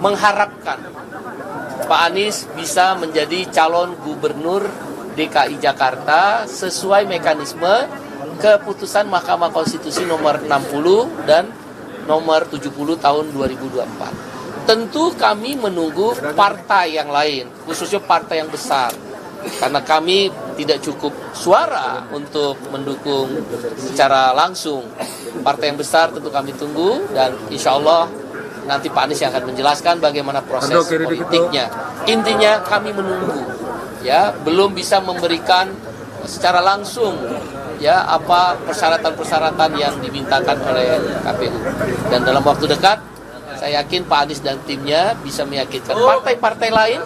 mengharapkan Pak Anies bisa menjadi calon gubernur DKI Jakarta sesuai mekanisme keputusan Mahkamah Konstitusi nomor 60 dan nomor 70 tahun 2024. Tentu kami menunggu partai yang lain, khususnya partai yang besar. Karena kami tidak cukup suara untuk mendukung secara langsung. Partai yang besar tentu kami tunggu, dan insya Allah nanti Pak Anies yang akan menjelaskan bagaimana proses politiknya. Intinya kami menunggu, ya, belum bisa memberikan secara langsung ya apa persyaratan-persyaratan yang dimintakan oleh KPU. Dan dalam waktu dekat saya yakin Pak Anies dan timnya bisa meyakinkan partai-partai lain,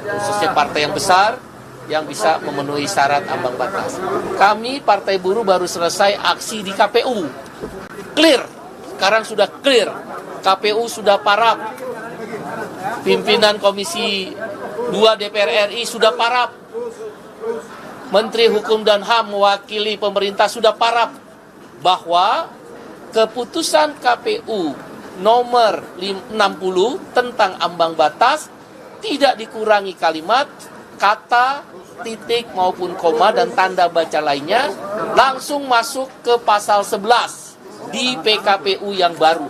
khususnya partai yang besar, yang bisa memenuhi syarat ambang batas. Kami Partai Buruh baru selesai aksi di KPU. Clear, sekarang sudah clear. KPU sudah parap. Pimpinan Komisi 2 DPR RI sudah parap. Menteri Hukum dan HAM mewakili pemerintah sudah parap bahwa keputusan KPU nomor 60 tentang ambang batas tidak dikurangi kalimat, kata, titik maupun koma dan tanda baca lainnya, langsung masuk ke pasal 11 di PKPU yang baru.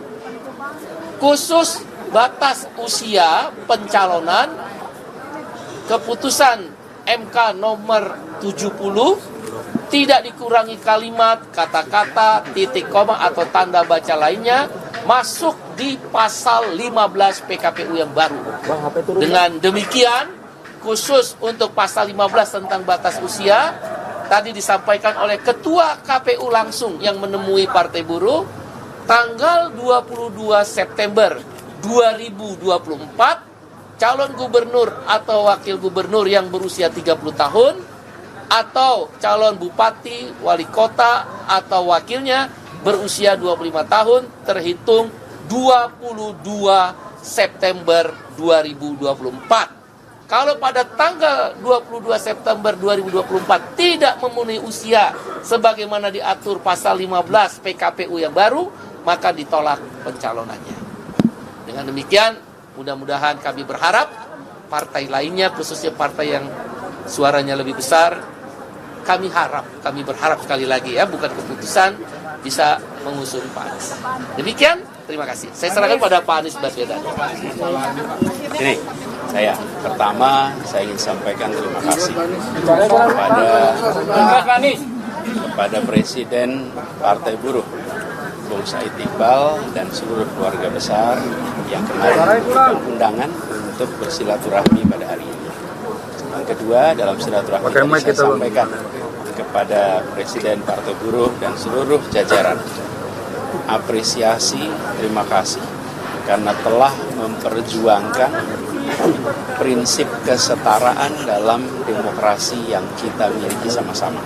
Khusus batas usia pencalonan, keputusan MK nomor 70 tidak dikurangi kalimat, kata-kata, titik koma atau tanda baca lainnya, masuk di pasal 15 PKPU yang baru. Dengan demikian, khusus untuk pasal 15 tentang batas usia, tadi disampaikan oleh Ketua KPU langsung yang menemui Partai Buruh, tanggal 22 September 2024, calon gubernur atau wakil gubernur yang berusia 30 tahun, atau calon bupati, wali kota, atau wakilnya berusia 25 tahun terhitung 22 September 2024. Kalau pada tanggal 22 September 2024 tidak memenuhi usia sebagaimana diatur pasal 15 PKPU yang baru, maka ditolak pencalonannya. Dengan demikian, Mudah-mudahan kami berharap partai lainnya, khususnya partai yang suaranya lebih besar, kami berharap sekali lagi ya, bukan keputusan, bisa mengusung Pak Anies. Demikian, terima kasih. Saya serahkan pada Pak Anies Baswedan. Ini pertama saya ingin sampaikan terima kasih kepada Presiden Partai Buruh Bung Said Iqbal dan seluruh keluarga besar yang kemarin memberikan undangan untuk bersilaturahmi pada hari ini. Yang kedua, dalam silaturahmi tadi saya sampaikan kepada Presiden Partai Buruh dan seluruh jajaran apresiasi, terima kasih karena telah memperjuangkan prinsip kesetaraan dalam demokrasi yang kita miliki sama-sama.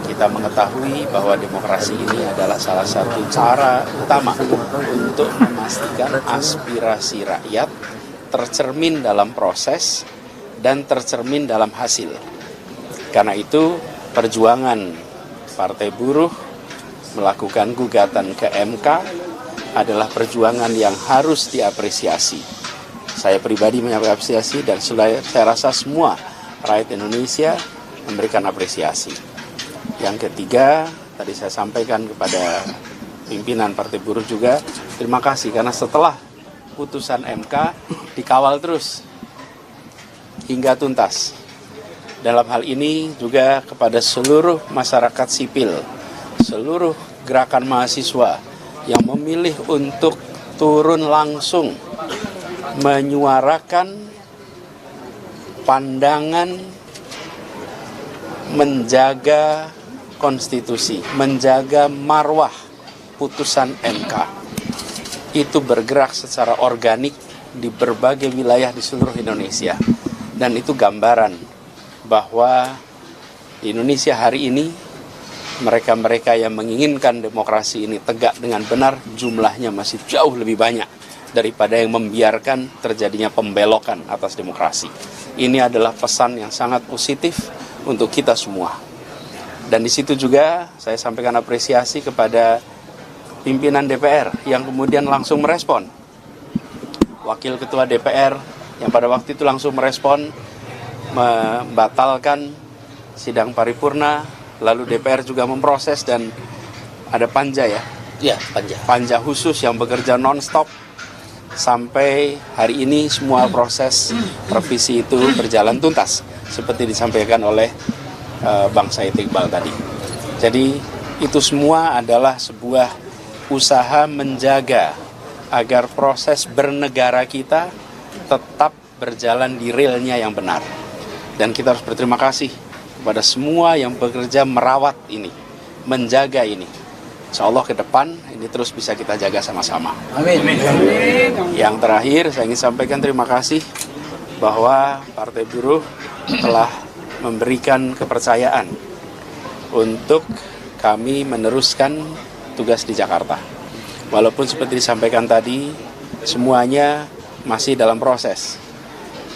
Kita mengetahui bahwa demokrasi ini adalah salah satu cara utama untuk memastikan aspirasi rakyat tercermin dalam proses dan tercermin dalam hasil. Karena itu, perjuangan Partai Buruh melakukan gugatan ke MK adalah perjuangan yang harus diapresiasi. Saya pribadi mengapresiasi dan saya rasa semua rakyat Indonesia memberikan apresiasi. Yang ketiga, tadi saya sampaikan kepada pimpinan Partai Buruh juga, terima kasih karena setelah putusan MK dikawal terus hingga tuntas. Dalam hal ini juga kepada seluruh masyarakat sipil, seluruh gerakan mahasiswa yang memilih untuk turun langsung menyuarakan pandangan menjaga konstitusi, menjaga marwah putusan MK. Itu bergerak secara organik di berbagai wilayah di seluruh Indonesia. Dan itu gambaran bahwa di Indonesia hari ini mereka-mereka yang menginginkan demokrasi ini tegak dengan benar jumlahnya masih jauh lebih banyak daripada yang membiarkan terjadinya pembelokan atas demokrasi. Ini adalah pesan yang sangat positif untuk kita semua. Dan di situ juga saya sampaikan apresiasi kepada pimpinan DPR yang kemudian langsung merespon. Wakil Ketua DPR yang pada waktu itu langsung merespon, membatalkan sidang paripurna, lalu DPR juga memproses dan ada panja ya? Ya, panja. Panja khusus yang bekerja non-stop sampai hari ini semua proses revisi itu berjalan tuntas seperti disampaikan oleh Bang Said Iqbal tadi. Jadi itu semua adalah sebuah usaha menjaga agar proses bernegara kita tetap berjalan di realnya yang benar. Dan kita harus berterima kasih kepada semua yang bekerja merawat ini, menjaga ini. Insya Allah ke depan ini terus bisa kita jaga sama-sama. Amin. Yang terakhir saya ingin sampaikan terima kasih bahwa Partai Buruh telah memberikan kepercayaan untuk kami meneruskan tugas di Jakarta. Walaupun seperti disampaikan tadi, semuanya masih dalam proses.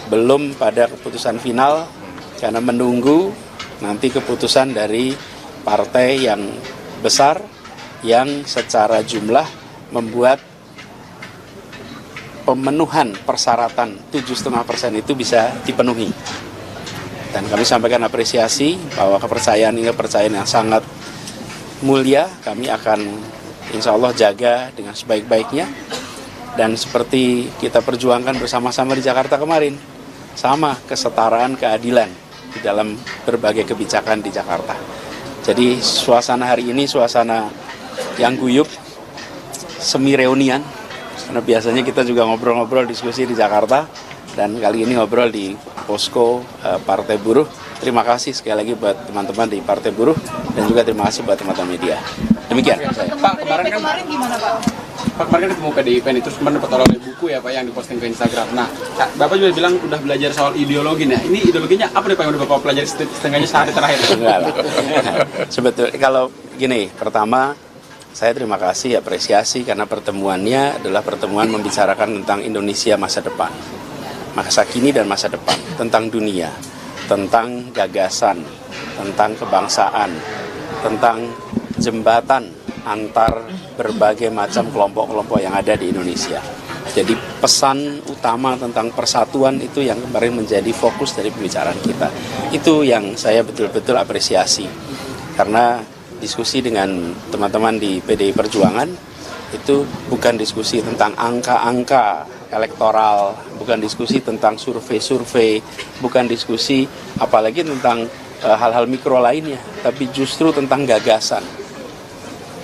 Belum pada keputusan final, karena menunggu nanti keputusan dari partai yang besar, yang secara jumlah membuat pemenuhan persyaratan 7,5% itu bisa dipenuhi. Dan kami sampaikan apresiasi bahwa kepercayaan ini kepercayaan yang sangat mulia. Kami akan insya Allah jaga dengan sebaik-baiknya. Dan seperti kita perjuangkan bersama-sama di Jakarta kemarin, sama kesetaraan, keadilan di dalam berbagai kebijakan di Jakarta. Jadi suasana hari ini suasana yang guyup, semi reunian, karena biasanya kita juga ngobrol-ngobrol diskusi di Jakarta, dan kali ini ngobrol di posko Partai Buruh. Terima kasih sekali lagi buat teman-teman di Partai Buruh dan juga terima kasih buat teman-teman media. Demikian. Pak, kemarin gimana Pak? Pak kemarin ketemu PDIP nih, terus kemarin dapat oleh buku ya Pak yang diposting ke Instagram. Nah, Bapak juga bilang udah belajar soal ideologi. Nah, ini ideologinya apa nih Pak yang udah Bapak pelajari setengahnya sehari terakhir? Enggak lah. Sebetulnya kalau gini, pertama saya terima kasih, apresiasi karena pertemuannya adalah pertemuan membicarakan tentang Indonesia masa depan, masa kini dan masa depan, tentang dunia, tentang gagasan, tentang kebangsaan, tentang jembatan antar berbagai macam kelompok-kelompok yang ada di Indonesia. Jadi pesan utama tentang persatuan itu yang kemarin menjadi fokus dari pembicaraan kita. Itu yang saya betul-betul apresiasi. Karena diskusi dengan teman-teman di PDI Perjuangan itu bukan diskusi tentang angka-angka elektoral, bukan diskusi tentang survei-survei, bukan diskusi apalagi tentang hal-hal mikro lainnya, tapi justru tentang gagasan,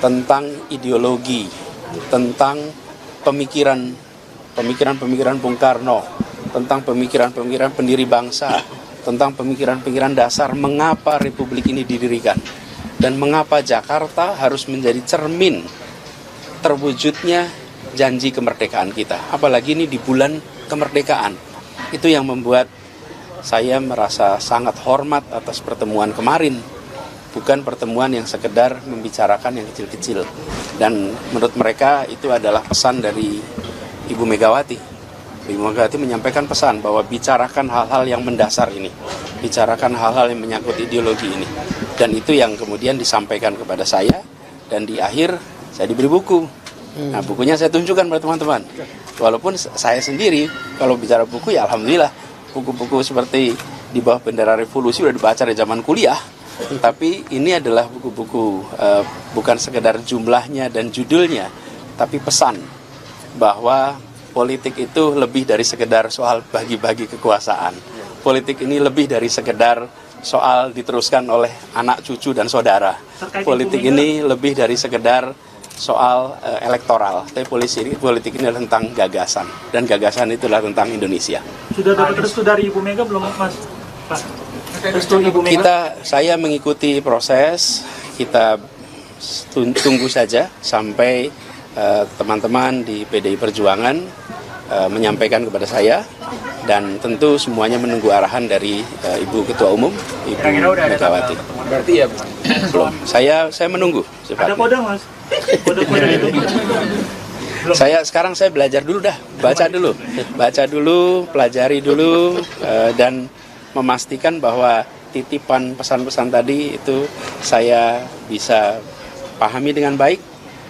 tentang ideologi, tentang pemikiran Bung Karno, tentang pemikiran pendiri bangsa, tentang pemikiran dasar mengapa Republik ini didirikan, dan mengapa Jakarta harus menjadi cermin terwujudnya janji kemerdekaan kita. Apalagi ini di bulan kemerdekaan. Itu yang membuat saya merasa sangat hormat atas pertemuan kemarin. Bukan pertemuan yang sekedar membicarakan yang kecil-kecil. Dan menurut mereka itu adalah pesan dari Ibu Megawati. Ibu Megawati menyampaikan pesan bahwa bicarakan hal-hal yang mendasar ini. Bicarakan hal-hal yang menyangkut ideologi ini. Dan itu yang kemudian disampaikan kepada saya. Dan di akhir saya diberi buku. Nah, bukunya saya tunjukkan pada teman-teman. Walaupun saya sendiri kalau bicara buku ya alhamdulillah. Buku-buku seperti Di Bawah Bendera Revolusi sudah dibaca dari zaman kuliah. Tapi ini adalah buku-buku bukan sekedar jumlahnya dan judulnya, tapi pesan bahwa politik itu lebih dari sekedar soal bagi-bagi kekuasaan. Politik ini lebih dari sekedar soal diteruskan oleh anak, cucu, dan saudara. Politik ini lebih dari sekedar soal elektoral. Tapi politik ini adalah tentang gagasan. Dan gagasan itu adalah tentang Indonesia. Sudah dapat restu dari Ibu Mega belum, Mas? Pak, restu Ibu Mega? Saya mengikuti proses, kita tunggu saja sampai teman-teman di PDI Perjuangan menyampaikan kepada saya, dan tentu semuanya menunggu arahan dari Ibu Ketua Umum, Ibu Megawati. Berarti ya Belum, saya menunggu. Ada kode, Mas? Kode-kode itu? Sekarang saya belajar dulu dah, baca dulu, pelajari dulu, dan memastikan bahwa titipan pesan-pesan tadi itu saya bisa pahami dengan baik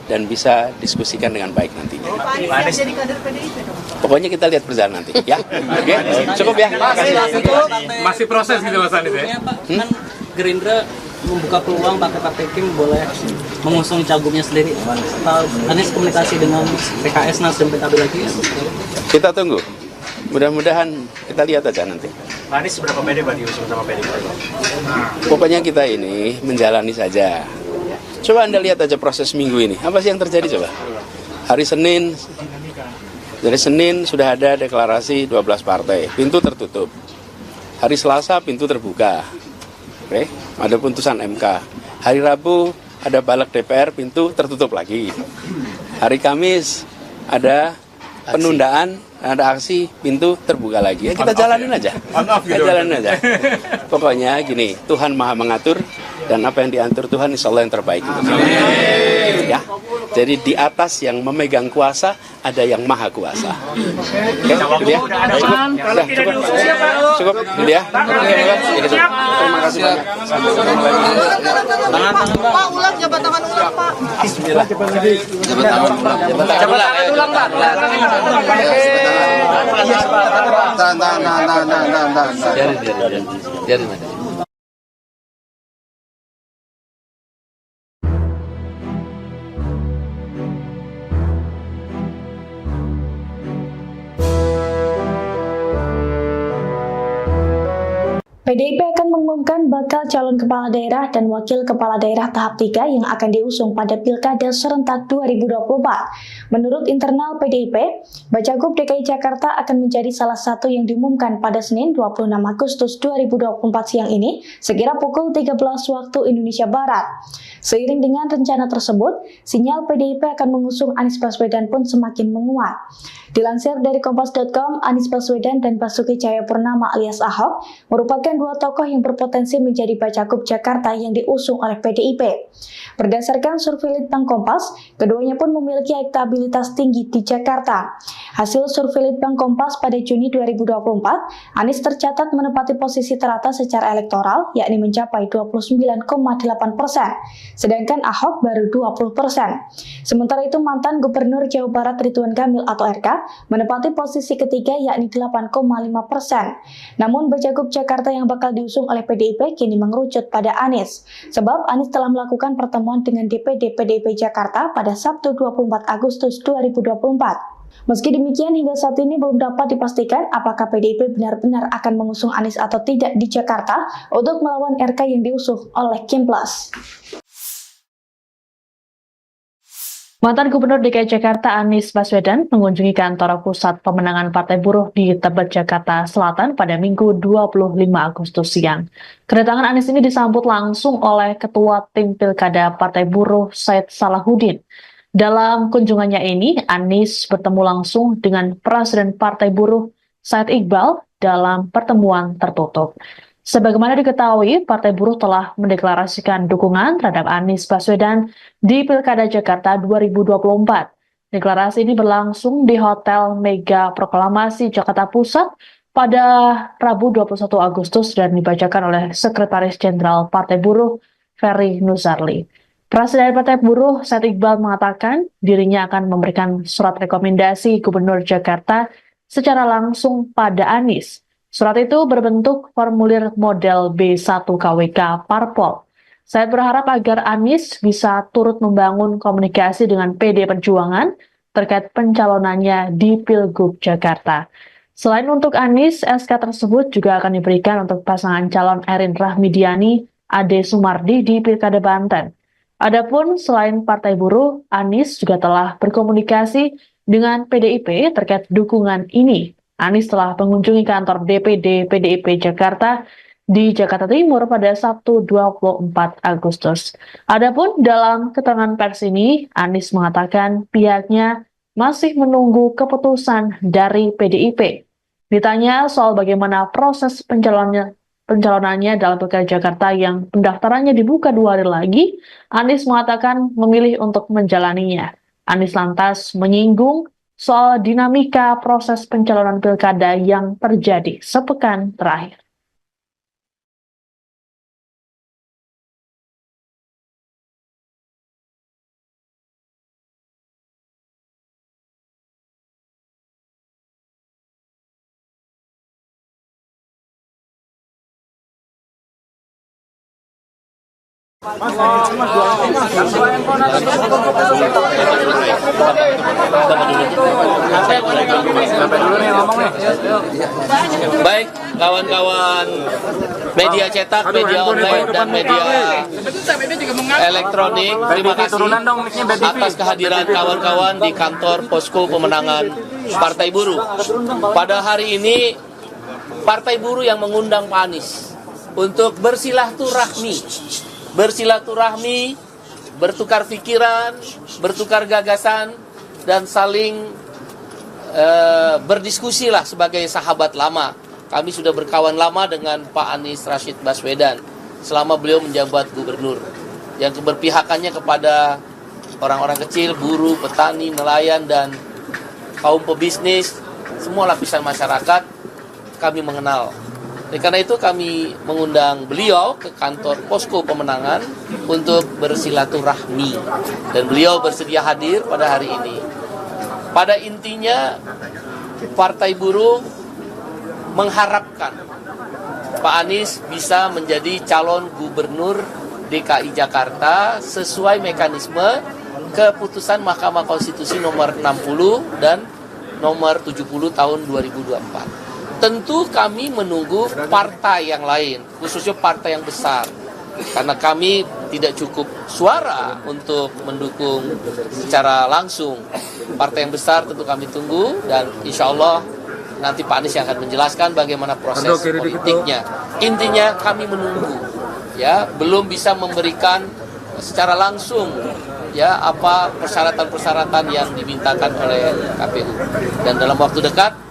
dan bisa diskusikan dengan baik nantinya. Pak Anies siap jadi kader PDIP dong? Pokoknya kita lihat perjalanan nanti, ya. Oke, cukup ya. masih proses gitu Mas Anies ya? Pak, kan Gerindra membuka peluang partai Kim boleh mengusung cagupnya sendiri. Pak Anies komunikasi dengan PKS, Nasdem, PKB lagi ya? Kita tunggu. Mudah-mudahan kita lihat aja nanti. Pak Anies seberapa pede Pak diusung sama PDIP? Pokoknya kita ini menjalani saja. Coba Anda lihat aja proses minggu ini. Apa sih yang terjadi coba? Hari Senin, dari Senin sudah ada deklarasi 12 partai. Pintu tertutup. Hari Selasa pintu terbuka. Oke, ada putusan MK. Hari Rabu ada balik DPR, pintu tertutup lagi. Hari Kamis ada penundaan, ada aksi, pintu terbuka lagi. Ya, kita jalanin aja. Kita jalanin aja. Pokoknya gini, Tuhan Maha mengatur, dan apa yang diatur Tuhan insya Allah yang terbaik. Ya, jadi di atas yang memegang kuasa ada yang maha kuasa. Oke, gitu ya. Cukup, gitu ya. Terima kasih banyak. Pak, ulang jabatan tangan ulang, Pak. Biarin. PDIP akan mengumumkan bakal calon kepala daerah dan wakil kepala daerah tahap 3 yang akan diusung pada Pilkada serentak 2024. Menurut internal PDIP, Bacagub DKI Jakarta akan menjadi salah satu yang diumumkan pada Senin 26 Agustus 2024 siang ini, sekira pukul 13 waktu Indonesia Barat. Seiring dengan rencana tersebut, sinyal PDIP akan mengusung Anies Baswedan pun semakin menguat. Dilansir dari Kompas.com, Anies Baswedan dan Basuki Cahayapurnama alias Ahok merupakan dua tokoh yang berpotensi menjadi Bacagub Jakarta yang diusung oleh PDIP. Berdasarkan survei Litbang Kompas, keduanya pun memiliki elektabilitas tinggi di Jakarta. Hasil survei Litbang Kompas pada Juni 2024, Anies tercatat menempati posisi teratas secara elektoral, yakni mencapai 29,8%, sedangkan Ahok baru 20%. Sementara itu mantan Gubernur Jawa Barat Ridwan Kamil atau RK menempati posisi ketiga, yakni 8,5%. Namun Bacagub Jakarta yang bakal diusung oleh PDIP kini mengerucut pada Anies, sebab Anies telah melakukan pertemuan dengan DPD PDIP Jakarta pada Sabtu 24 Agustus 2024. Meski demikian, hingga saat ini belum dapat dipastikan apakah PDIP benar-benar akan mengusung Anies atau tidak di Jakarta untuk melawan RK yang diusung oleh Kimplas. Mantan Gubernur DKI Jakarta Anies Baswedan mengunjungi kantor pusat pemenangan Partai Buruh di Tebet, Jakarta Selatan pada Minggu 25 Agustus siang. Kedatangan Anies ini disambut langsung oleh Ketua Tim Pilkada Partai Buruh Said Salahuddin. Dalam kunjungannya ini, Anies bertemu langsung dengan Presiden Partai Buruh Said Iqbal dalam pertemuan tertutup. Sebagaimana diketahui, Partai Buruh telah mendeklarasikan dukungan terhadap Anies Baswedan di Pilkada Jakarta 2024. Deklarasi ini berlangsung di Hotel Mega Proklamasi Jakarta Pusat pada Rabu 21 Agustus dan dibacakan oleh Sekretaris Jenderal Partai Buruh Ferry Nuzarli. Presiden Partai Buruh Said Iqbal mengatakan dirinya akan memberikan surat rekomendasi Gubernur Jakarta secara langsung pada Anies. Surat itu berbentuk formulir model B1 KWK Parpol. Saya berharap agar Anies bisa turut membangun komunikasi dengan PD Perjuangan terkait pencalonannya di Pilgub Jakarta. Selain untuk Anies, SK tersebut juga akan diberikan untuk pasangan calon Erin Rahmidiani, Ade Sumardi di Pilkada Banten. Adapun selain Partai Buruh, Anies juga telah berkomunikasi dengan PDIP terkait dukungan ini. Anies telah mengunjungi kantor DPD PDIP Jakarta di Jakarta Timur pada Sabtu 24 Agustus. Adapun dalam keterangan pers ini, Anies mengatakan pihaknya masih menunggu keputusan dari PDIP. Ditanya soal bagaimana proses pencalonannya dalam Pilkada Jakarta yang pendaftarannya dibuka 2 hari lagi, Anies mengatakan memilih untuk menjalaninya. Anies lantas menyinggung soal dinamika proses pencalonan pilkada yang terjadi sepekan terakhir. Baik, kawan-kawan media cetak, media online, dan media elektronik, terima kasih atas kehadiran kawan-kawan di kantor Posko Pemenangan Partai Buruh. Pada hari ini, Partai Buruh yang mengundang Pak Anies untuk bersilaturahmi, bertukar pikiran, bertukar gagasan, dan saling berdiskusi lah sebagai sahabat lama. Kami sudah berkawan lama dengan Pak Anies Rashid Baswedan selama beliau menjabat gubernur, yang keberpihakannya kepada orang-orang kecil, buruh, petani, nelayan, dan kaum pebisnis, semua lapisan masyarakat kami mengenal. Karena itu kami mengundang beliau ke kantor Posko Pemenangan untuk bersilaturahmi, dan beliau bersedia hadir pada hari ini. Pada intinya, Partai Buruh mengharapkan Pak Anies bisa menjadi calon gubernur DKI Jakarta sesuai mekanisme keputusan Mahkamah Konstitusi nomor 60 dan nomor 70 tahun 2024. Tentu kami menunggu partai yang lain, khususnya partai yang besar. Karena kami tidak cukup suara untuk mendukung secara langsung. Partai yang besar tentu kami tunggu, dan insya Allah nanti Pak Anies yang akan menjelaskan bagaimana proses politiknya. Intinya kami menunggu, ya, belum bisa memberikan secara langsung ya apa persyaratan-persyaratan yang dimintakan oleh KPU. Dan dalam waktu dekat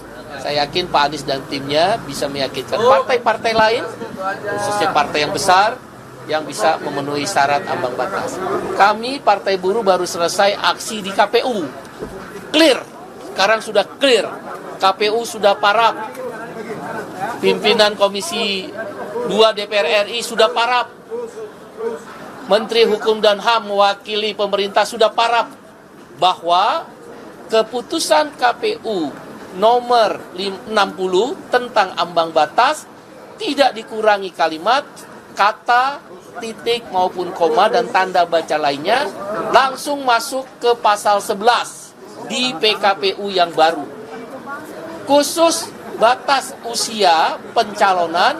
Saya yakin Pak Anies dan timnya bisa meyakinkan partai-partai lain, khususnya partai yang besar, yang bisa memenuhi syarat ambang batas. Kami Partai Buruh baru selesai aksi di KPU. Clear. Sekarang sudah clear. KPU sudah parap. Pimpinan Komisi 2 DPR RI sudah parap. Menteri Hukum dan HAM mewakili pemerintah sudah parap bahwa keputusan KPU nomor 60 tentang ambang batas tidak dikurangi kalimat, kata, titik maupun koma dan tanda baca lainnya, langsung masuk ke pasal 11 di PKPU yang baru. Khusus batas usia pencalonan,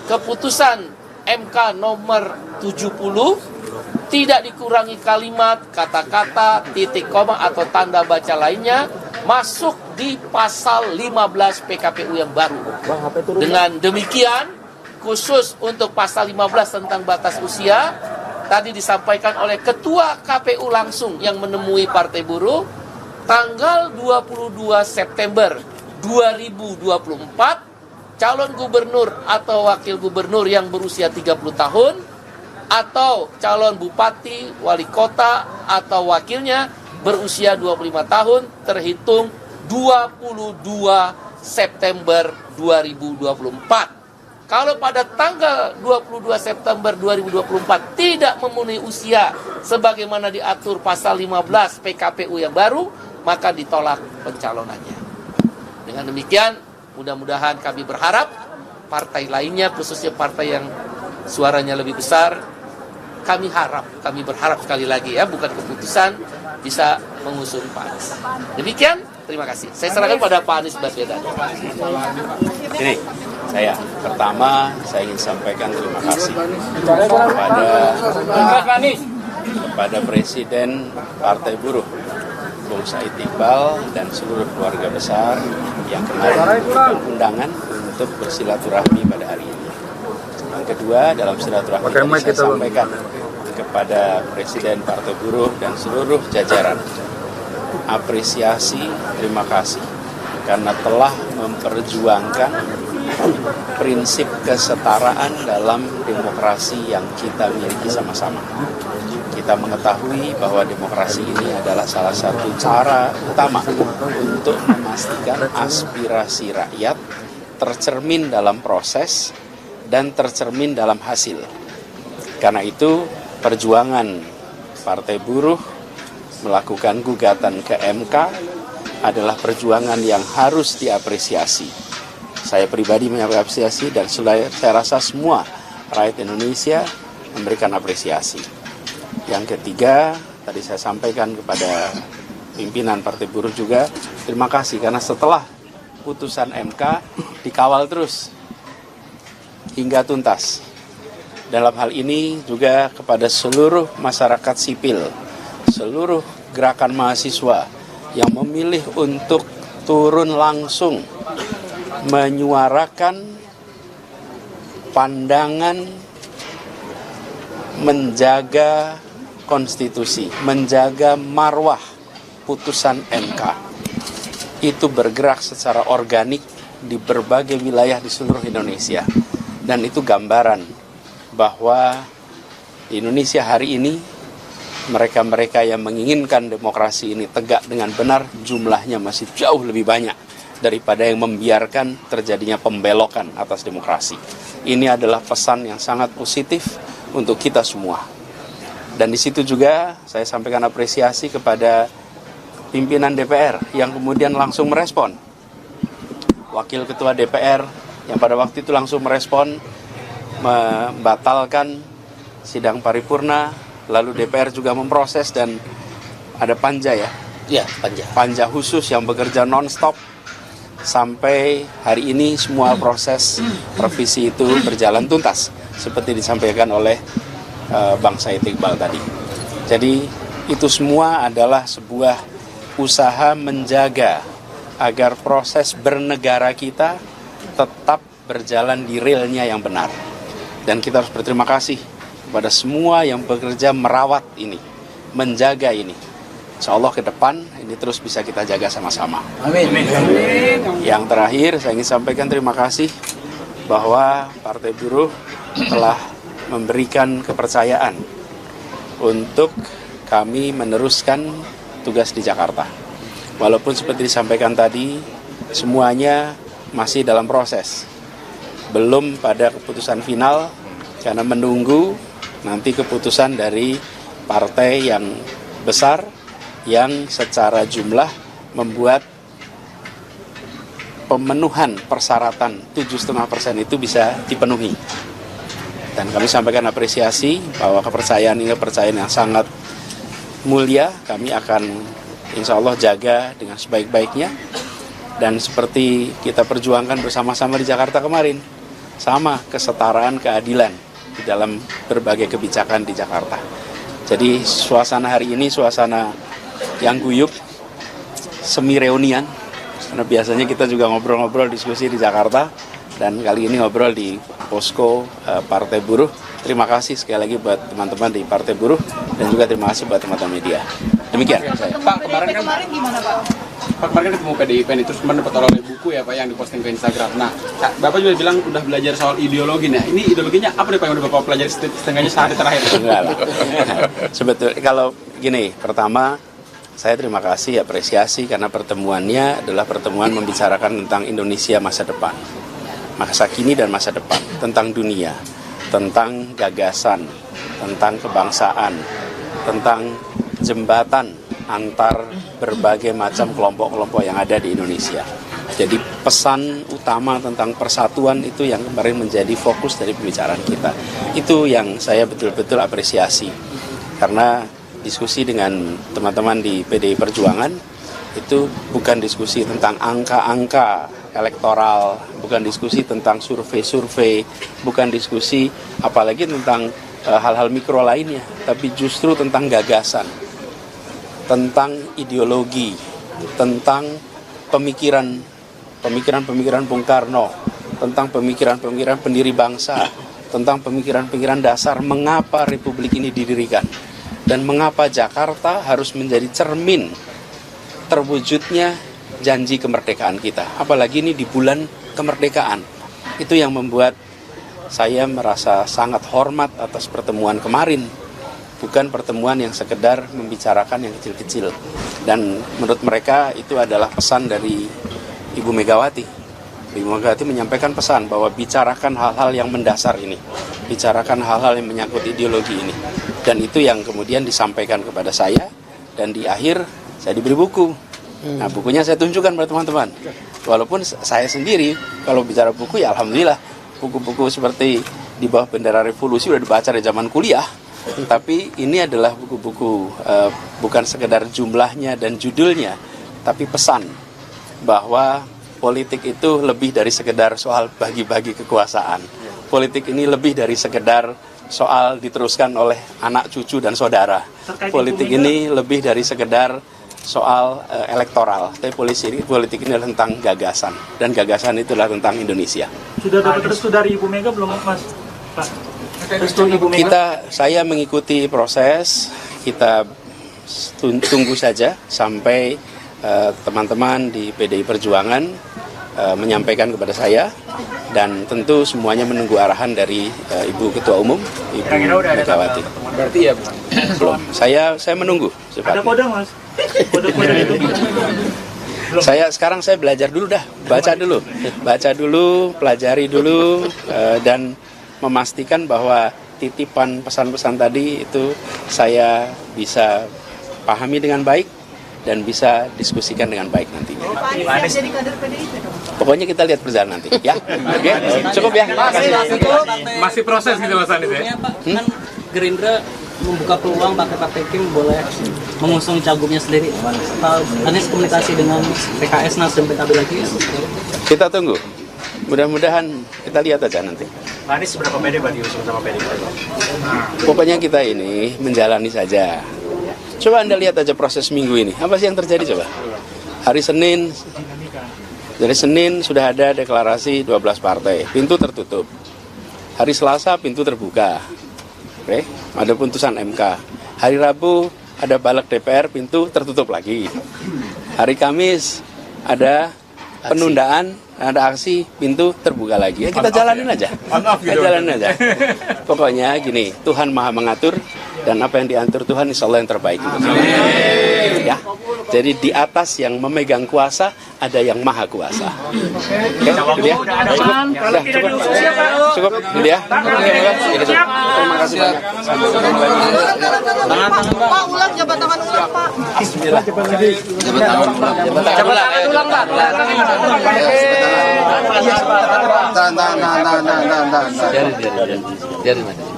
keputusan MK nomor 70 tidak dikurangi kalimat, kata-kata, titik koma atau tanda baca lainnya, masuk di pasal 15 PKPU yang baru. Dengan demikian, khusus untuk pasal 15 tentang batas usia, tadi disampaikan oleh Ketua KPU langsung yang menemui Partai Buruh, tanggal 22 September 2024, calon gubernur atau wakil gubernur yang berusia 30 tahun, atau calon bupati, wali kota, atau wakilnya berusia 25 tahun, terhitung 22 September 2024. Kalau pada tanggal 22 September 2024 tidak memenuhi usia sebagaimana diatur pasal 15 PKPU yang baru, maka ditolak pencalonannya. Dengan demikian, mudah-mudahan kami berharap partai lainnya, khususnya partai yang suaranya lebih besar, kami berharap sekali lagi ya, bukan keputusan, bisa mengusung Pak Anies. Demikian, terima kasih. Saya serahkan pada Pak Anies Baswedan. Ini pertama saya ingin sampaikan terima kasih kepada Presiden Partai Buruh Bung Said Iqbal dan seluruh keluarga besar yang kemarin memberikan undangan untuk bersilaturahmi pada hari ini. Yang kedua, dalam silaturahmi tadi saya sampaikan kepada Presiden Partai Buruh dan seluruh jajaran apresiasi, terima kasih karena telah memperjuangkan prinsip kesetaraan dalam demokrasi yang kita miliki sama-sama. Kita mengetahui bahwa demokrasi ini adalah salah satu cara utama untuk memastikan aspirasi rakyat tercermin dalam proses dan tercermin dalam hasil. Karena itu, perjuangan Partai Buruh melakukan gugatan ke MK adalah perjuangan yang harus diapresiasi. Saya pribadi mengapresiasi dan saya rasa semua rakyat Indonesia memberikan apresiasi. Yang ketiga, tadi saya sampaikan kepada pimpinan Partai Buruh juga, terima kasih karena setelah putusan MK dikawal terus hingga tuntas. Dalam hal ini juga kepada seluruh masyarakat sipil, seluruh gerakan mahasiswa yang memilih untuk turun langsung menyuarakan pandangan menjaga konstitusi, menjaga marwah putusan MK. Itu bergerak secara organik di berbagai wilayah di seluruh Indonesia. Dan itu gambaran bahwa di Indonesia hari ini mereka-mereka yang menginginkan demokrasi ini tegak dengan benar jumlahnya masih jauh lebih banyak daripada yang membiarkan terjadinya pembelokan atas demokrasi. Ini adalah pesan yang sangat positif untuk kita semua. Dan di situ juga saya sampaikan apresiasi kepada pimpinan DPR yang kemudian langsung merespon. Wakil Ketua DPR yang pada waktu itu langsung merespon, membatalkan sidang paripurna, lalu DPR juga memproses dan ada panja ya? Iya, Panja khusus yang bekerja non-stop sampai hari ini semua proses revisi itu berjalan tuntas seperti disampaikan oleh Bang Said Iqbal tadi. Jadi itu semua adalah sebuah usaha menjaga agar proses bernegara kita tetap berjalan di realnya yang benar. Dan kita harus berterima kasih kepada semua yang bekerja merawat ini, menjaga ini. insya Allah ke depan ini terus bisa kita jaga sama-sama. Amin. Yang terakhir saya ingin sampaikan terima kasih bahwa Partai Buruh telah memberikan kepercayaan untuk kami meneruskan tugas di Jakarta. Walaupun seperti disampaikan tadi, semuanya masih dalam proses. Belum pada keputusan final, karena menunggu nanti keputusan dari partai yang besar yang secara jumlah membuat pemenuhan persyaratan 7,5% itu bisa dipenuhi. Dan kami sampaikan apresiasi bahwa kepercayaan ini kepercayaan yang sangat mulia, kami akan insya Allah jaga dengan sebaik-baiknya. Dan seperti kita perjuangkan bersama-sama di Jakarta kemarin, sama kesetaraan keadilan di dalam berbagai kebijakan di Jakarta. Jadi suasana hari ini suasana yang guyup, semi reunian, karena biasanya kita juga ngobrol-ngobrol diskusi di Jakarta, dan kali ini ngobrol di posko Partai Buruh. Terima kasih sekali lagi buat teman-teman di Partai Buruh, dan juga terima kasih buat teman-teman media. Demikian saya. Pak, kemarin Gimana Pak? kan ketemu PDIP nih, terus kemarin dapat oleh buku ya Pak yang diposting ke Instagram. Nah, Bapak juga bilang udah belajar soal ideologi. Nah, ini ideologinya apa nih Pak yang udah Bapak pelajari setengahnya sehari terakhir? Enggak lah. Sebetulnya kalau gini, pertama saya terima kasih, apresiasi karena pertemuannya adalah pertemuan membicarakan tentang Indonesia masa depan, masa kini dan masa depan, tentang dunia, tentang gagasan, tentang kebangsaan, tentang jembatan antar berbagai macam kelompok-kelompok yang ada di Indonesia. Jadi pesan utama tentang persatuan itu yang kemarin menjadi fokus dari pembicaraan kita. Itu yang saya betul-betul apresiasi. Karena diskusi dengan teman-teman di PDI Perjuangan itu bukan diskusi tentang angka-angka elektoral, bukan diskusi tentang survei-survei, bukan diskusi apalagi tentang hal-hal mikro lainnya, tapi justru tentang gagasan, tentang ideologi, tentang pemikiran Bung Karno, tentang pemikiran pendiri bangsa, tentang pemikiran dasar mengapa Republik ini didirikan, dan mengapa Jakarta harus menjadi cermin terwujudnya janji kemerdekaan kita. Apalagi ini di bulan kemerdekaan. Itu yang membuat saya merasa sangat hormat atas pertemuan kemarin. Bukan pertemuan yang sekedar membicarakan yang kecil-kecil. Dan menurut mereka itu adalah pesan dari Ibu Megawati. Ibu Megawati menyampaikan pesan bahwa bicarakan hal-hal yang mendasar ini. Bicarakan hal-hal yang menyangkut ideologi ini. Dan itu yang kemudian disampaikan kepada saya. Dan di akhir saya diberi buku. Nah, bukunya saya tunjukkan pada teman-teman. Walaupun saya sendiri kalau bicara buku ya alhamdulillah. Buku-buku seperti Di Bawah Bendera Revolusi udah dibaca dari zaman kuliah. Tapi ini adalah buku-buku bukan sekedar jumlahnya dan judulnya, tapi pesan bahwa politik itu lebih dari sekedar soal bagi-bagi kekuasaan. Politik ini lebih dari sekedar soal diteruskan oleh anak, cucu, dan saudara. Politik ini lebih dari sekedar soal elektoral. Tapi politik ini adalah tentang gagasan, dan gagasan itulah tentang Indonesia. Sudah dapat restu dari Ibu Mega belum Mas? Pak? Restu Ibu Mega? Saya mengikuti proses, kita tunggu saja sampai teman-teman di PDI Perjuangan menyampaikan kepada saya, dan tentu semuanya menunggu arahan dari Ibu Ketua Umum, Ibu Megawati. Berarti ya belum. Saya menunggu. Ada kode Mas? Kode-kode itu? Sekarang saya belajar dulu dah, baca dulu, pelajari dulu, dan memastikan bahwa titipan pesan-pesan tadi itu saya bisa pahami dengan baik dan bisa diskusikan dengan baik nantinya. Pak Anies jadi kader PDIP dong? Pokoknya kita lihat perjalanan nanti, ya. Oke, cukup ya. masih proses gitu Mas Anies ya? Pak, kan Gerindra membuka peluang partai Kim boleh mengusung cagupnya sendiri. Pak Anies komunikasi dengan PKS, Nasdem, PKB lagi ya? Kita tunggu. Mudah-mudahan kita lihat aja nanti. Pak Anies seberapa pede Pak diusung sama PDIP? Pokoknya kita ini menjalani saja. Coba Anda lihat aja proses minggu ini. Apa sih yang terjadi coba? Hari Senin, dari Senin sudah ada deklarasi 12 partai. Pintu tertutup. Hari Selasa pintu terbuka. Oke, ada putusan MK. Hari Rabu ada balik DPR, pintu tertutup lagi. Hari Kamis ada penundaan, ada aksi, pintu terbuka lagi. Ya kita jalanin aja. Kita jalanin aja. Pokoknya gini, Tuhan Maha mengatur dan apa yang diatur Tuhan insya Allah yang terbaik untuk kita. Ya. Jadi di atas yang memegang kuasa ada yang maha kuasa. Ya, gitu ya. Cukup, gitu ya. Terima kasih banyak. Pak, ulang jabatan ulang, Pak. Bismillah. Jabatan ulang, Pak. Biarin aja.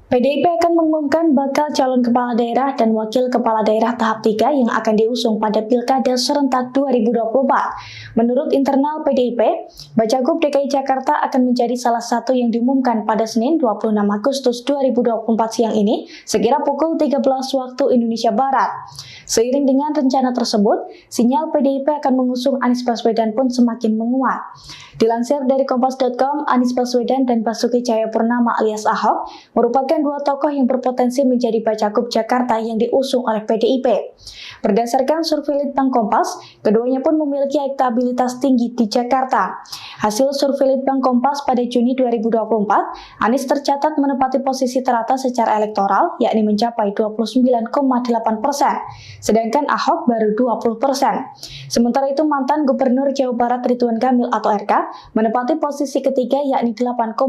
PDIP akan mengumumkan bakal calon kepala daerah dan wakil kepala daerah tahap 3 yang akan diusung pada Pilkada serentak 2024. Menurut internal PDIP, Bacagub DKI Jakarta akan menjadi salah satu yang diumumkan pada Senin 26 Agustus 2024 siang ini, sekira pukul 13 waktu Indonesia Barat. Seiring dengan rencana tersebut, sinyal PDIP akan mengusung Anies Baswedan pun semakin menguat. Dilansir dari Kompas.com, Anies Baswedan dan Basuki Cahayapurnama alias Ahok merupakan dua tokoh yang berpotensi menjadi Bacagub Jakarta yang diusung oleh PDIP. Berdasarkan survei Litbang Kompas, keduanya pun memiliki elektabilitas tinggi di Jakarta. Hasil survei Litbang Kompas pada Juni 2024, Anies tercatat menempati posisi teratas secara elektoral, yakni mencapai 29,8%, sedangkan Ahok baru 20%. Sementara itu mantan Gubernur Jawa Barat Ridwan Kamil atau RK menempati posisi ketiga yakni 8,5%.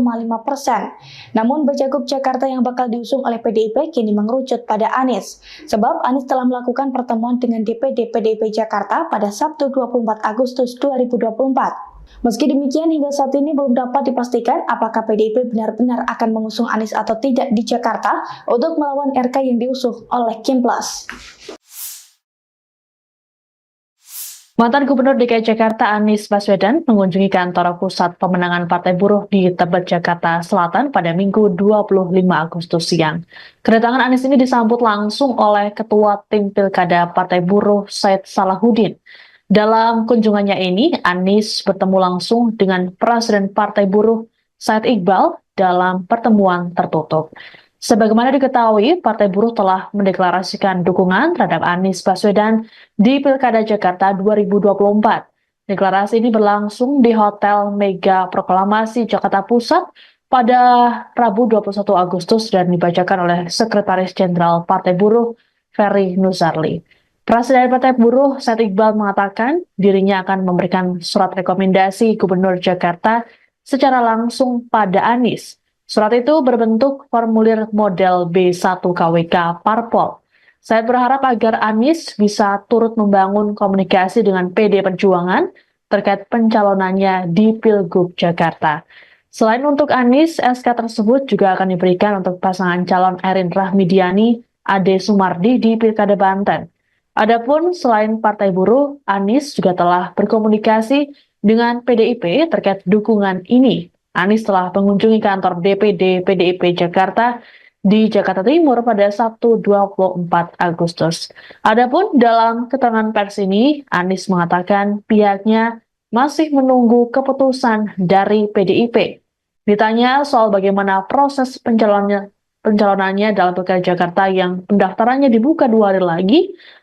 Namun Bacagub Jakarta yang bakal diusung oleh PDIP kini mengerucut pada Anies, sebab Anies telah melakukan pertemuan dengan DPD PDIP Jakarta pada Sabtu 24 Agustus 2024. Meski demikian, hingga saat ini belum dapat dipastikan apakah PDIP benar-benar akan mengusung Anies atau tidak di Jakarta untuk melawan RK yang diusung oleh Kimplas. Mantan Gubernur DKI Jakarta Anies Baswedan mengunjungi kantor pusat pemenangan Partai Buruh di Tebet, Jakarta Selatan pada Minggu 25 Agustus siang. Kedatangan Anies ini disambut langsung oleh Ketua Tim Pilkada Partai Buruh Said Salahuddin. Dalam kunjungannya ini, Anies bertemu langsung dengan Presiden Partai Buruh Said Iqbal dalam pertemuan tertutup. Sebagaimana diketahui, Partai Buruh telah mendeklarasikan dukungan terhadap Anies Baswedan di Pilkada Jakarta 2024. Deklarasi ini berlangsung di Hotel Mega Proklamasi Jakarta Pusat pada Rabu 21 Agustus dan dibacakan oleh Sekretaris Jenderal Partai Buruh Ferry Nuzarli. Presiden Partai Buruh Said Iqbal mengatakan dirinya akan memberikan surat rekomendasi Gubernur Jakarta secara langsung pada Anies. Surat itu berbentuk formulir model B1 KWK Parpol. Saya berharap agar Anies bisa turut membangun komunikasi dengan PD Perjuangan terkait pencalonannya di Pilgub Jakarta. Selain untuk Anies, SK tersebut juga akan diberikan untuk pasangan calon Erin Rahmidiani, Ade Sumardi di Pilkada Banten. Adapun selain Partai Buruh, Anies juga telah berkomunikasi dengan PDIP terkait dukungan ini. Anies telah mengunjungi kantor DPD PDIP Jakarta di Jakarta Timur pada Sabtu 24 Agustus. Adapun dalam keterangan pers ini, Anies mengatakan pihaknya masih menunggu keputusan dari PDIP. Ditanya soal bagaimana proses pencalonannya dalam Pilkada Jakarta yang pendaftarannya dibuka 2 hari lagi,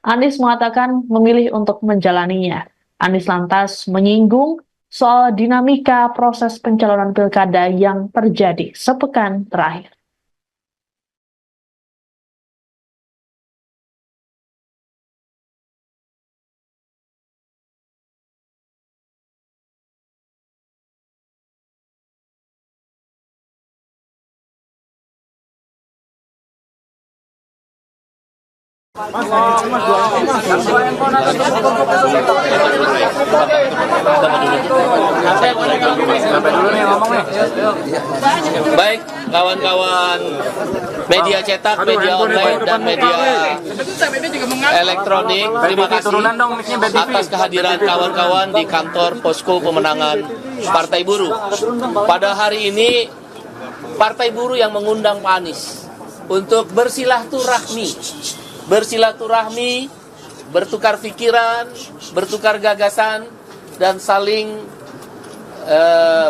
Anies mengatakan memilih untuk menjalaninya. Anies lantas menyinggung soal dinamika proses pencalonan pilkada yang terjadi sepekan terakhir. Baik, kawan-kawan media cetak, media online, dan media elektronik, terima kasih atas kehadiran kawan-kawan di kantor Posko Pemenangan Partai Buruh. Pada hari ini, Partai Buruh yang mengundang Pak Anies untuk bersilaturahmi bertukar pikiran, bertukar gagasan, dan saling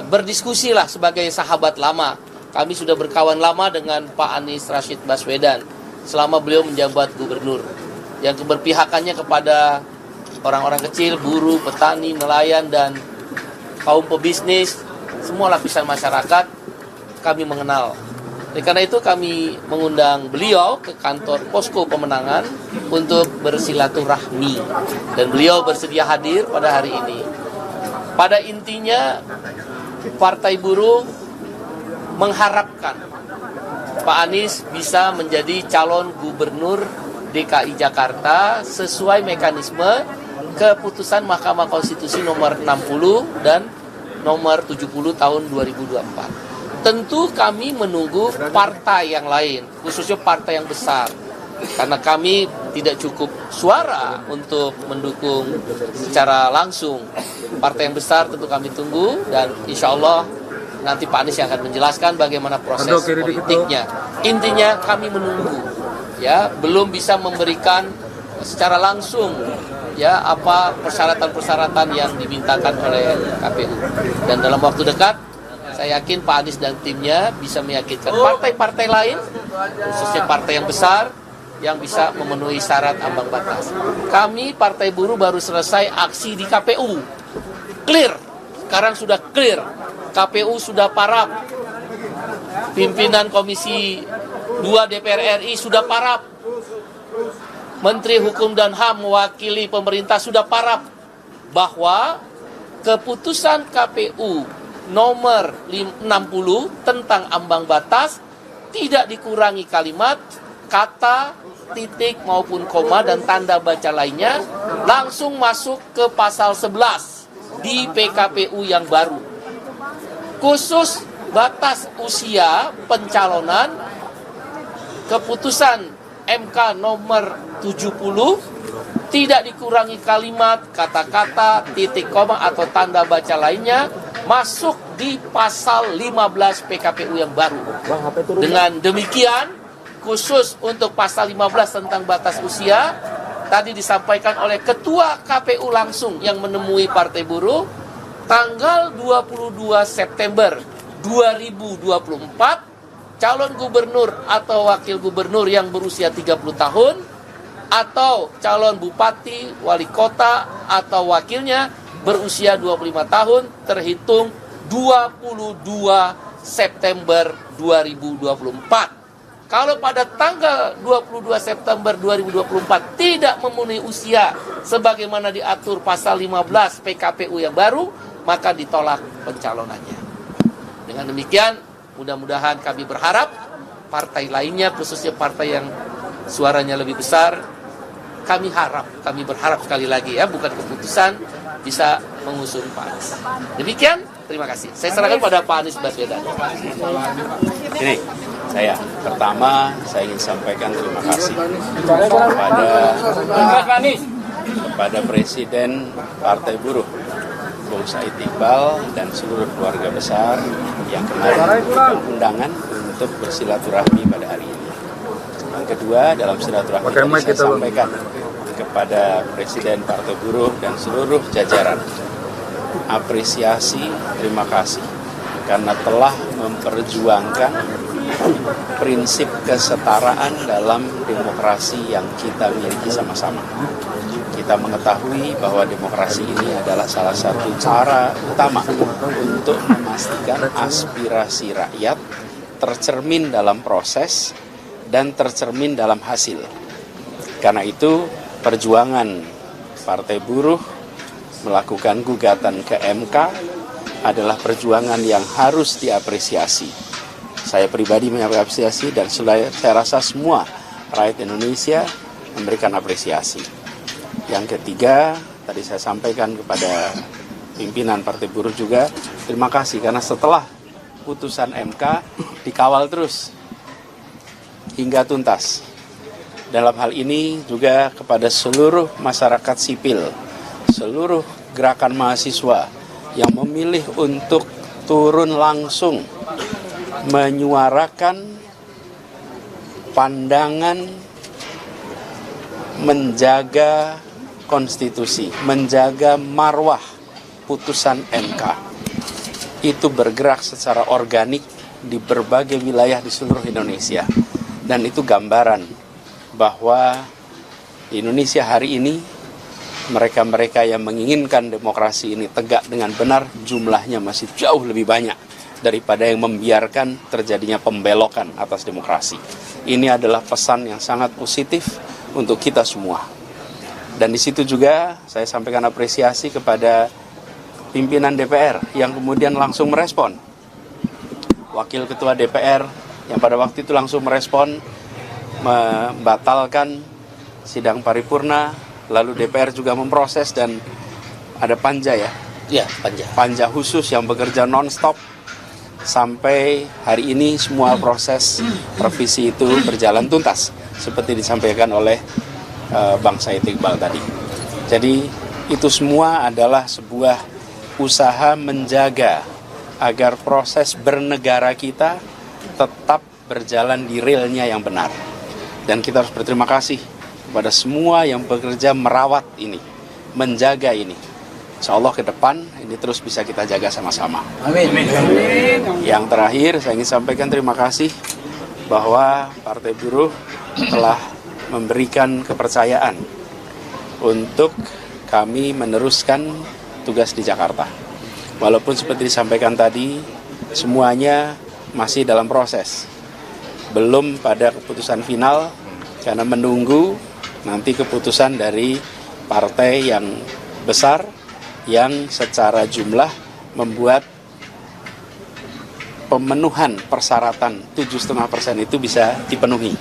berdiskusi lah sebagai sahabat lama. Kami sudah berkawan lama dengan Pak Anies Rashid Baswedan selama beliau menjabat gubernur, yang keberpihakannya kepada orang-orang kecil, buruh, petani, nelayan, dan kaum pebisnis, semua lapisan masyarakat kami mengenal. Oleh karena itu kami mengundang beliau ke kantor Posko Pemenangan untuk bersilaturahmi, dan beliau bersedia hadir pada hari ini. Pada intinya, Partai Buruh mengharapkan Pak Anies bisa menjadi calon gubernur DKI Jakarta sesuai mekanisme keputusan Mahkamah Konstitusi nomor 60 dan nomor 70 tahun 2024. Tentu kami menunggu partai yang lain, khususnya partai yang besar. Karena kami tidak cukup suara untuk mendukung secara langsung. Partai yang besar tentu kami tunggu, dan insya Allah nanti Pak Anies yang akan menjelaskan bagaimana proses politiknya. Intinya kami menunggu, ya, belum bisa memberikan secara langsung ya apa persyaratan-persyaratan yang dimintakan oleh KPU. Dan dalam waktu dekat saya yakin Pak Anies dan timnya bisa meyakinkan partai-partai lain, khususnya partai yang besar, yang bisa memenuhi syarat ambang batas. Kami Partai Buruh baru selesai aksi di KPU. Clear, sekarang sudah clear. KPU sudah parap. Pimpinan Komisi 2 DPR RI sudah parap. Menteri Hukum dan HAM mewakili pemerintah sudah parap bahwa keputusan KPU nomor 60 tentang ambang batas tidak dikurangi kalimat, kata, titik maupun koma dan tanda baca lainnya, langsung masuk ke pasal 11 di PKPU yang baru. Khusus batas usia pencalonan, keputusan MK nomor 70 tidak dikurangi kalimat, kata-kata, titik koma atau tanda baca lainnya, masuk di pasal 15 PKPU yang baru. Dengan demikian, khusus untuk pasal 15 tentang batas usia, tadi disampaikan oleh Ketua KPU langsung yang menemui Partai Buruh, tanggal 22 September 2024, calon gubernur atau wakil gubernur yang berusia 30 tahun, atau calon bupati, wali kota, atau wakilnya berusia 25 tahun, terhitung 22 September 2024. Kalau pada tanggal 22 September 2024 tidak memenuhi usia sebagaimana diatur pasal 15 PKPU yang baru, maka ditolak pencalonannya. Dengan demikian, mudah-mudahan kami berharap partai lainnya, khususnya partai yang suaranya lebih besar, kami berharap sekali lagi ya, bukan keputusan, bisa mengusung Pak Anies. Demikian, terima kasih. Saya serahkan pada Pak Anies Baswedan. Ini pertama saya ingin sampaikan terima kasih kepada Presiden Partai Buruh Bung Said Iqbal dan seluruh keluarga besar yang kemarin memberikan undangan untuk bersilaturahmi pada hari ini. Yang kedua, dalam silaturahmi saya sampaikan kepada Presiden Partai Buruh dan seluruh jajaran apresiasi, terima kasih karena telah memperjuangkan prinsip kesetaraan dalam demokrasi yang kita miliki sama-sama. Kita mengetahui bahwa demokrasi ini adalah salah satu cara utama untuk memastikan aspirasi rakyat tercermin dalam proses dan tercermin dalam hasil. Karena itu, perjuangan Partai Buruh melakukan gugatan ke MK adalah perjuangan yang harus diapresiasi. Saya pribadi mengapresiasi dan saya rasa semua rakyat Indonesia memberikan apresiasi. Yang ketiga, tadi saya sampaikan kepada pimpinan Partai Buruh juga, terima kasih karena setelah putusan MK dikawal terus hingga tuntas. Dalam hal ini juga kepada seluruh masyarakat sipil, seluruh gerakan mahasiswa yang memilih untuk turun langsung menyuarakan pandangan menjaga konstitusi, menjaga marwah putusan MK. Itu bergerak secara organik di berbagai wilayah di seluruh Indonesia. Dan itu gambaran bahwa di Indonesia hari ini mereka-mereka yang menginginkan demokrasi ini tegak dengan benar jumlahnya masih jauh lebih banyak daripada yang membiarkan terjadinya pembelokan atas demokrasi. Ini adalah pesan yang sangat positif untuk kita semua. Dan di situ juga saya sampaikan apresiasi kepada pimpinan DPR yang kemudian langsung merespon. Wakil Ketua DPR yang pada waktu itu langsung merespon, membatalkan sidang paripurna, lalu DPR juga memproses dan ada panja ya? Ya, panja. Panja khusus yang bekerja non-stop sampai hari ini semua proses revisi itu berjalan tuntas seperti disampaikan oleh Bang Said Iqbal tadi. Jadi itu semua adalah sebuah usaha menjaga agar proses bernegara kita tetap berjalan di realnya yang benar. Dan kita harus berterima kasih kepada semua yang bekerja merawat ini, menjaga ini. Insya Allah ke depan ini terus bisa kita jaga sama-sama. Amin. Yang terakhir saya ingin sampaikan terima kasih bahwa Partai Buruh telah memberikan kepercayaan untuk kami meneruskan tugas di Jakarta. Walaupun seperti disampaikan tadi, semuanya masih dalam proses. Belum pada keputusan final, karena menunggu nanti keputusan dari partai yang besar, yang secara jumlah membuat pemenuhan persyaratan 7,5% itu bisa dipenuhi.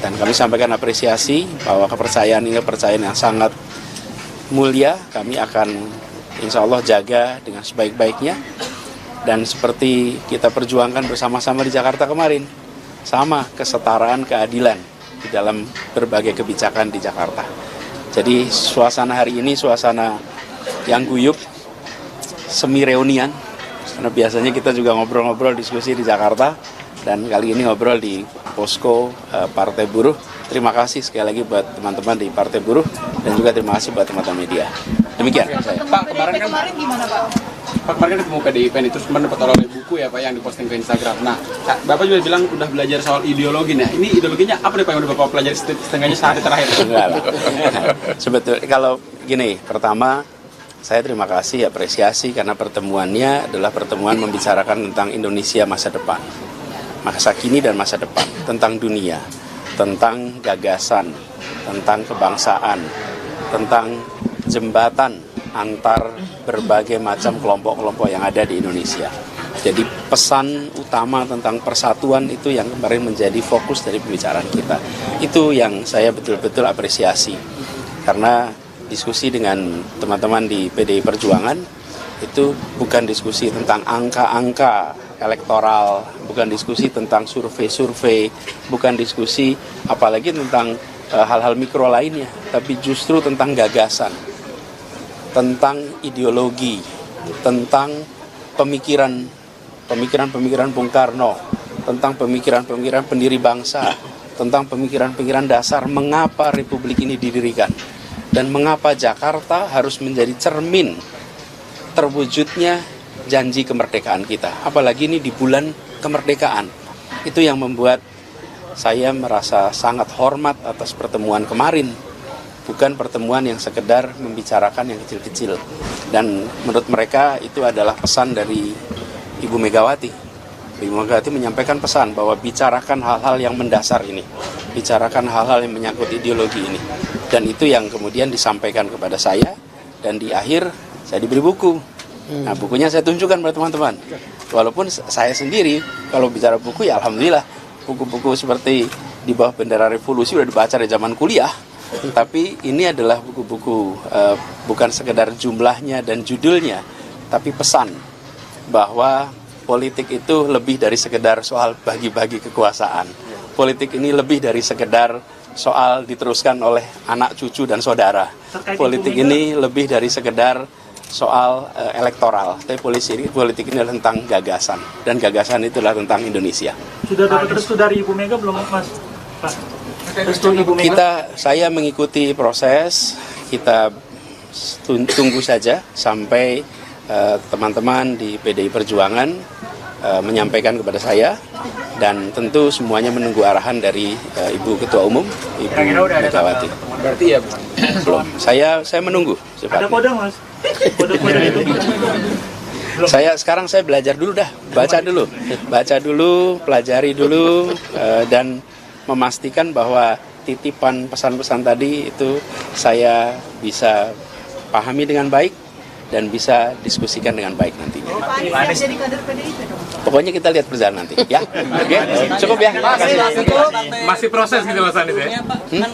Dan kami sampaikan apresiasi bahwa kepercayaan ini kepercayaan yang sangat mulia. Kami akan insya Allah jaga dengan sebaik-baiknya. Dan seperti kita perjuangkan bersama-sama di Jakarta kemarin, sama kesetaraan, keadilan di dalam berbagai kebijakan di Jakarta. Jadi suasana hari ini suasana yang guyup, semi reunian, karena biasanya kita juga ngobrol-ngobrol diskusi di Jakarta, dan kali ini ngobrol di posko Partai Buruh. Terima kasih sekali lagi buat teman-teman di Partai Buruh dan juga terima kasih buat teman-teman media. Demikian saya. Pak, kemarin gimana Pak? Pak kemarin ketemu PDIP nih, terus kemarin dapat oleh buku ya Pak yang diposting ke Instagram. Nah, Bapak juga bilang udah belajar soal ideologi. Nah, ini ideologinya apa nih Pak yang udah Bapak pelajari setengahnya sehari terakhir? Enggak lah. Sebetulnya kalau gini, pertama saya terima kasih, apresiasi karena pertemuannya adalah pertemuan membicarakan tentang Indonesia masa depan, masa kini dan masa depan, tentang dunia, tentang gagasan, tentang kebangsaan, tentang jembatan antar berbagai macam kelompok-kelompok yang ada di Indonesia. Jadi pesan utama tentang persatuan itu yang kemarin menjadi fokus dari pembicaraan kita. Itu yang saya betul-betul apresiasi. Karena diskusi dengan teman-teman di PDI Perjuangan itu bukan diskusi tentang angka-angka elektoral, bukan diskusi tentang survei-survei, bukan diskusi apalagi tentang hal-hal mikro lainnya, tapi justru tentang gagasan, tentang ideologi, tentang pemikiran Bung Karno, tentang pemikiran pendiri bangsa, tentang pemikiran dasar mengapa Republik ini didirikan dan mengapa Jakarta harus menjadi cermin terwujudnya janji kemerdekaan kita. Apalagi ini di bulan kemerdekaan. Itu yang membuat saya merasa sangat hormat atas pertemuan kemarin. Bukan pertemuan yang sekedar membicarakan yang kecil-kecil. Dan menurut mereka itu adalah pesan dari Ibu Megawati. Ibu Megawati menyampaikan pesan bahwa bicarakan hal-hal yang mendasar ini. Bicarakan hal-hal yang menyangkut ideologi ini. Dan itu yang kemudian disampaikan kepada saya. Dan di akhir saya diberi buku. Nah, bukunya saya tunjukkan pada teman-teman. Walaupun saya sendiri kalau bicara buku ya alhamdulillah buku-buku seperti Di Bawah Bendera Revolusi udah dibaca dari zaman kuliah. Tapi ini adalah buku-buku bukan sekedar jumlahnya dan judulnya, tapi pesan bahwa politik itu lebih dari sekedar soal bagi-bagi kekuasaan. Politik ini lebih dari sekedar soal diteruskan oleh anak, cucu, dan saudara. Politik ini lebih dari sekedar soal elektoral. Tapi politik ini adalah tentang gagasan. Dan gagasan itu adalah tentang Indonesia. Sudah dapat restu dari Ibu Mega belum Mas? Pak. Restu Ibu Mega. Saya mengikuti proses, kita tunggu saja sampai teman-teman di PDI Perjuangan menyampaikan kepada saya, dan tentu semuanya menunggu arahan dari Ibu Ketua Umum, Ibu Megawati. Berarti ya Belum, saya menunggu. ada kode Mas. Kode-kode itu. Sekarang saya belajar dulu dah, baca dulu, pelajari dulu, dan memastikan bahwa titipan pesan-pesan tadi itu saya bisa pahami dengan baik dan bisa diskusikan dengan baik nantinya. Pak Anies siap jadi kader PDIP dong? Pokoknya kita lihat berjalan nanti, ya. Oke, cukup ya. Masih proses gitu Mas Anies ya. Pak, kan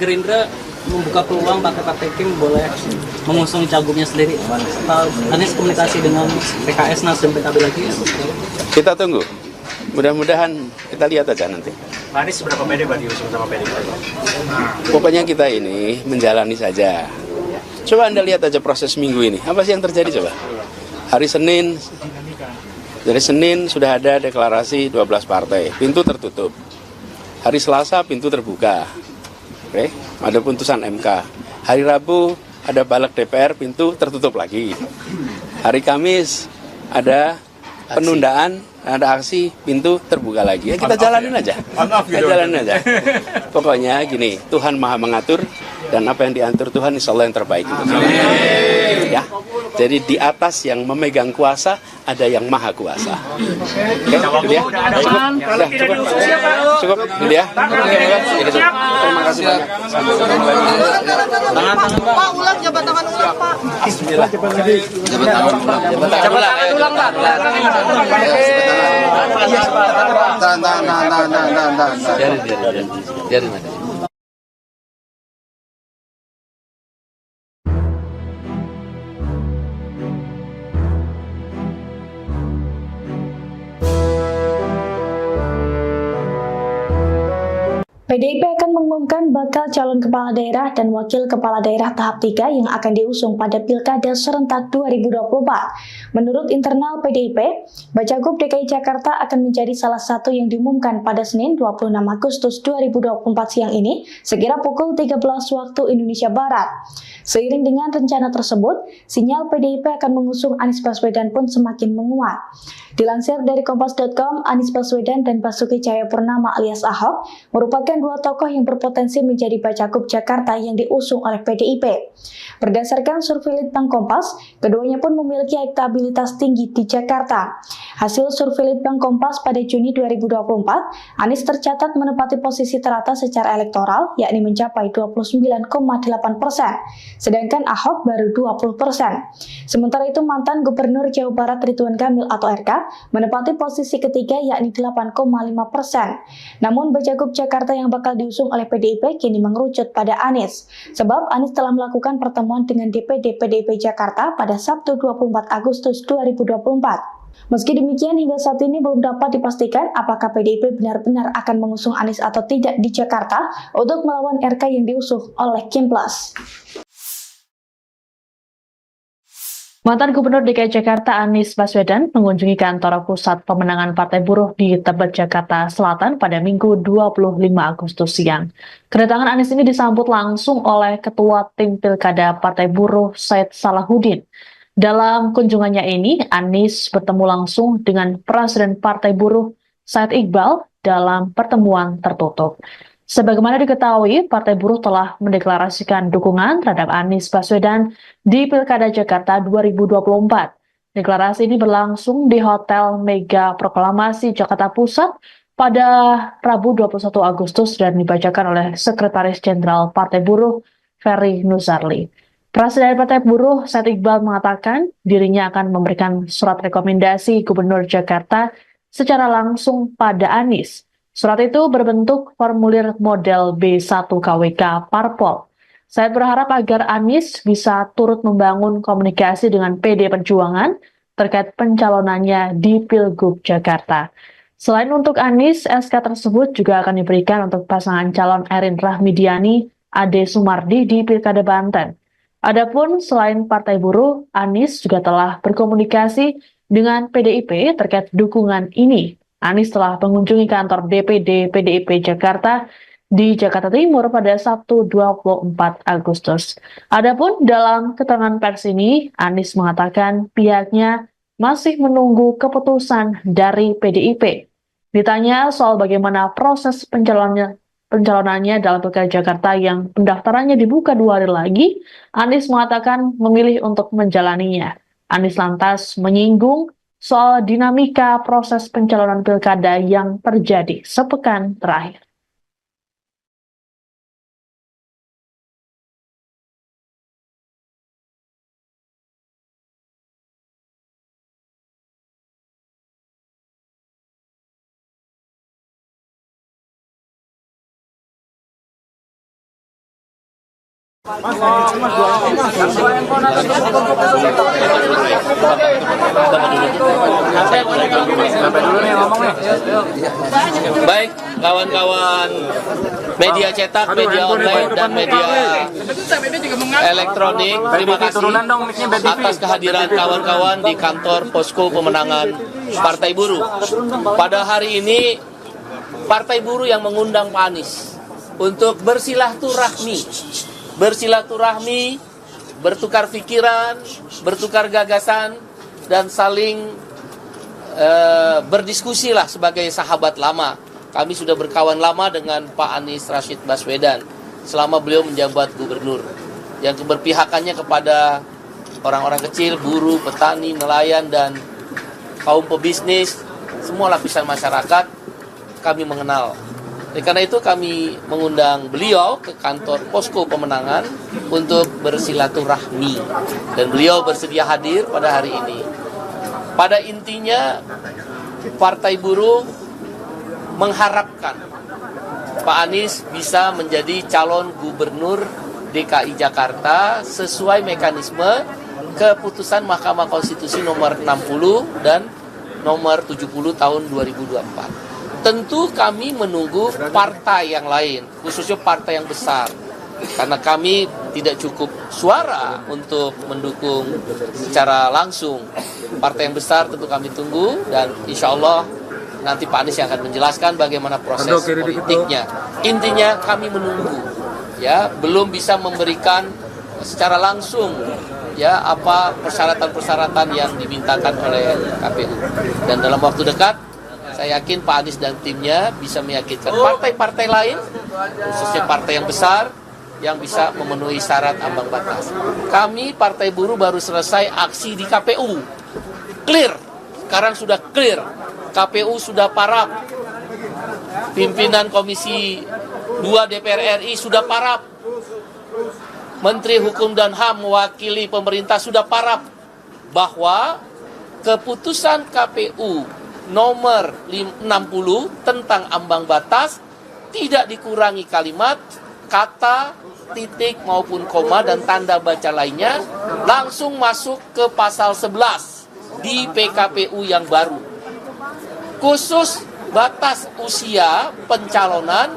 Gerindra membuka peluang partai-partai Kim boleh mengusung cagupnya sendiri. Pak Anies komunikasi dengan PKS, Nasdem, PKB lagi ya? Kita tunggu. Mudah-mudahan kita lihat aja nanti. Pak Anies seberapa pede Pak diusung sama PDIP? Pokoknya kita ini menjalani saja. Coba Anda lihat aja proses minggu ini. Apa sih yang terjadi coba? Hari Senin, dari Senin sudah ada deklarasi 12 partai. Pintu tertutup. Hari Selasa pintu terbuka. Oke, ada putusan MK. Hari Rabu ada balik DPR, pintu tertutup lagi. Hari Kamis ada penundaan, ada aksi, pintu terbuka lagi. Ya kita jalanin aja. Kita jalanin aja. Pokoknya gini, Tuhan Maha mengatur, dan apa yang diatur Tuhan insya Allah yang terbaik. Ya, jadi di atas yang memegang kuasa ada yang maha kuasa. Oke, gitu ya. Cukup, gitu ya. Terima kasih banyak. Pak, ulang jabatan tangan ulang Pak. Biarin. PDIP akan mengumumkan bakal calon kepala daerah dan wakil kepala daerah tahap 3 yang akan diusung pada Pilkada serentak 2024. Menurut internal PDIP, Bacagub DKI Jakarta akan menjadi salah satu yang diumumkan pada Senin 26 Agustus 2024 siang ini, sekira pukul 13 waktu Indonesia Barat. Seiring dengan rencana tersebut, sinyal PDIP akan mengusung Anies Baswedan pun semakin menguat. Dilansir dari Kompas.com, Anies Baswedan dan Basuki Cahayapurnama alias Ahok merupakan dua tokoh yang berpotensi menjadi Bacagub Jakarta yang diusung oleh PDIP. Berdasarkan survei Litbang Kompas, keduanya pun memiliki elektabilitas tinggi di Jakarta. Hasil survei Litbang Kompas pada Juni 2024, Anies tercatat menempati posisi teratas secara elektoral, yakni mencapai 29,8%, sedangkan Ahok baru 20%. Sementara itu mantan Gubernur Jawa Barat Ridwan Kamil atau RK menempati posisi ketiga yakni 8,5%. Namun Bacagub Jakarta yang bakal diusung oleh PDIP kini mengerucut pada Anies, sebab Anies telah melakukan pertemuan dengan DPD PDIP Jakarta pada Sabtu 24 Agustus 2024. Meski demikian, hingga saat ini belum dapat dipastikan apakah PDIP benar-benar akan mengusung Anies atau tidak di Jakarta untuk melawan RK yang diusung oleh Kim Plus. Mantan Gubernur DKI Jakarta Anies Baswedan mengunjungi kantor pusat pemenangan Partai Buruh di Tebet, Jakarta Selatan pada Minggu 25 Agustus siang. Kedatangan Anies ini disambut langsung oleh Ketua Tim Pilkada Partai Buruh Said Salahuddin. Dalam kunjungannya ini, Anies bertemu langsung dengan Presiden Partai Buruh Said Iqbal dalam pertemuan tertutup. Sebagaimana diketahui, Partai Buruh telah mendeklarasikan dukungan terhadap Anies Baswedan di Pilkada Jakarta 2024. Deklarasi ini berlangsung di Hotel Mega Proklamasi Jakarta Pusat pada Rabu 21 Agustus dan dibacakan oleh Sekretaris Jenderal Partai Buruh Ferry Nuzarli. Presiden Partai Buruh Said Iqbal mengatakan dirinya akan memberikan surat rekomendasi Gubernur Jakarta secara langsung pada Anies. Surat itu berbentuk formulir model B1 KWK Parpol. Saya berharap agar Anies bisa turut membangun komunikasi dengan PD Perjuangan terkait pencalonannya di Pilgub Jakarta. Selain untuk Anies, SK tersebut juga akan diberikan untuk pasangan calon Erin Rahmidiani, Ade Sumardi di Pilkada Banten. Adapun selain Partai Buruh, Anies juga telah berkomunikasi dengan PDIP terkait dukungan ini. Anies telah mengunjungi kantor DPD PDIP Jakarta di Jakarta Timur pada Sabtu 24 Agustus. Adapun dalam keterangan pers ini, Anies mengatakan pihaknya masih menunggu keputusan dari PDIP. Ditanya soal bagaimana proses pencalonannya dalam Pilkada Jakarta yang pendaftarannya dibuka 2 hari lagi, Anies mengatakan memilih untuk menjalaninya. Anies lantas menyinggung soal dinamika proses pencalonan pilkada yang terjadi sepekan terakhir. Baik, kawan-kawan media cetak, media online, dan media elektronik, terima kasih atas kehadiran kawan-kawan di kantor Posko Pemenangan Partai Buruh. Pada hari ini, Partai Buruh yang mengundang Pak Anies untuk bersilaturahmi, bertukar pikiran, bertukar gagasan, dan saling berdiskusi lah sebagai sahabat lama. Kami sudah berkawan lama dengan Pak Anies Rashid Baswedan selama beliau menjabat gubernur, yang keberpihakannya kepada orang-orang kecil, buruh, petani, nelayan, dan kaum pebisnis, semua lapisan masyarakat kami mengenal. Karena itu kami mengundang beliau ke kantor Posko Pemenangan untuk bersilaturahmi, dan beliau bersedia hadir pada hari ini. Pada intinya, Partai Buruh mengharapkan Pak Anies bisa menjadi calon gubernur DKI Jakarta sesuai mekanisme keputusan Mahkamah Konstitusi nomor 60 dan nomor 70 tahun 2024. Tentu kami menunggu partai yang lain, khususnya partai yang besar. Karena kami tidak cukup suara untuk mendukung secara langsung. Partai yang besar tentu kami tunggu, dan insya Allah nanti Pak Anies yang akan menjelaskan bagaimana proses politiknya. Intinya kami menunggu, ya, belum bisa memberikan secara langsung ya apa persyaratan-persyaratan yang dimintakan oleh KPU. Dan dalam waktu dekat saya yakin Pak Anies dan timnya bisa meyakinkan partai-partai lain, khususnya partai yang besar, yang bisa memenuhi syarat ambang batas. Kami Partai Buruh baru selesai aksi di KPU. Clear, sekarang sudah clear. KPU sudah parap. Pimpinan Komisi 2 DPR RI sudah parap. Menteri Hukum dan HAM mewakili pemerintah sudah parap bahwa keputusan KPU nomor 60 tentang ambang batas tidak dikurangi kalimat, kata, titik maupun koma dan tanda baca lainnya, langsung masuk ke pasal 11 di PKPU yang baru. Khusus batas usia pencalonan,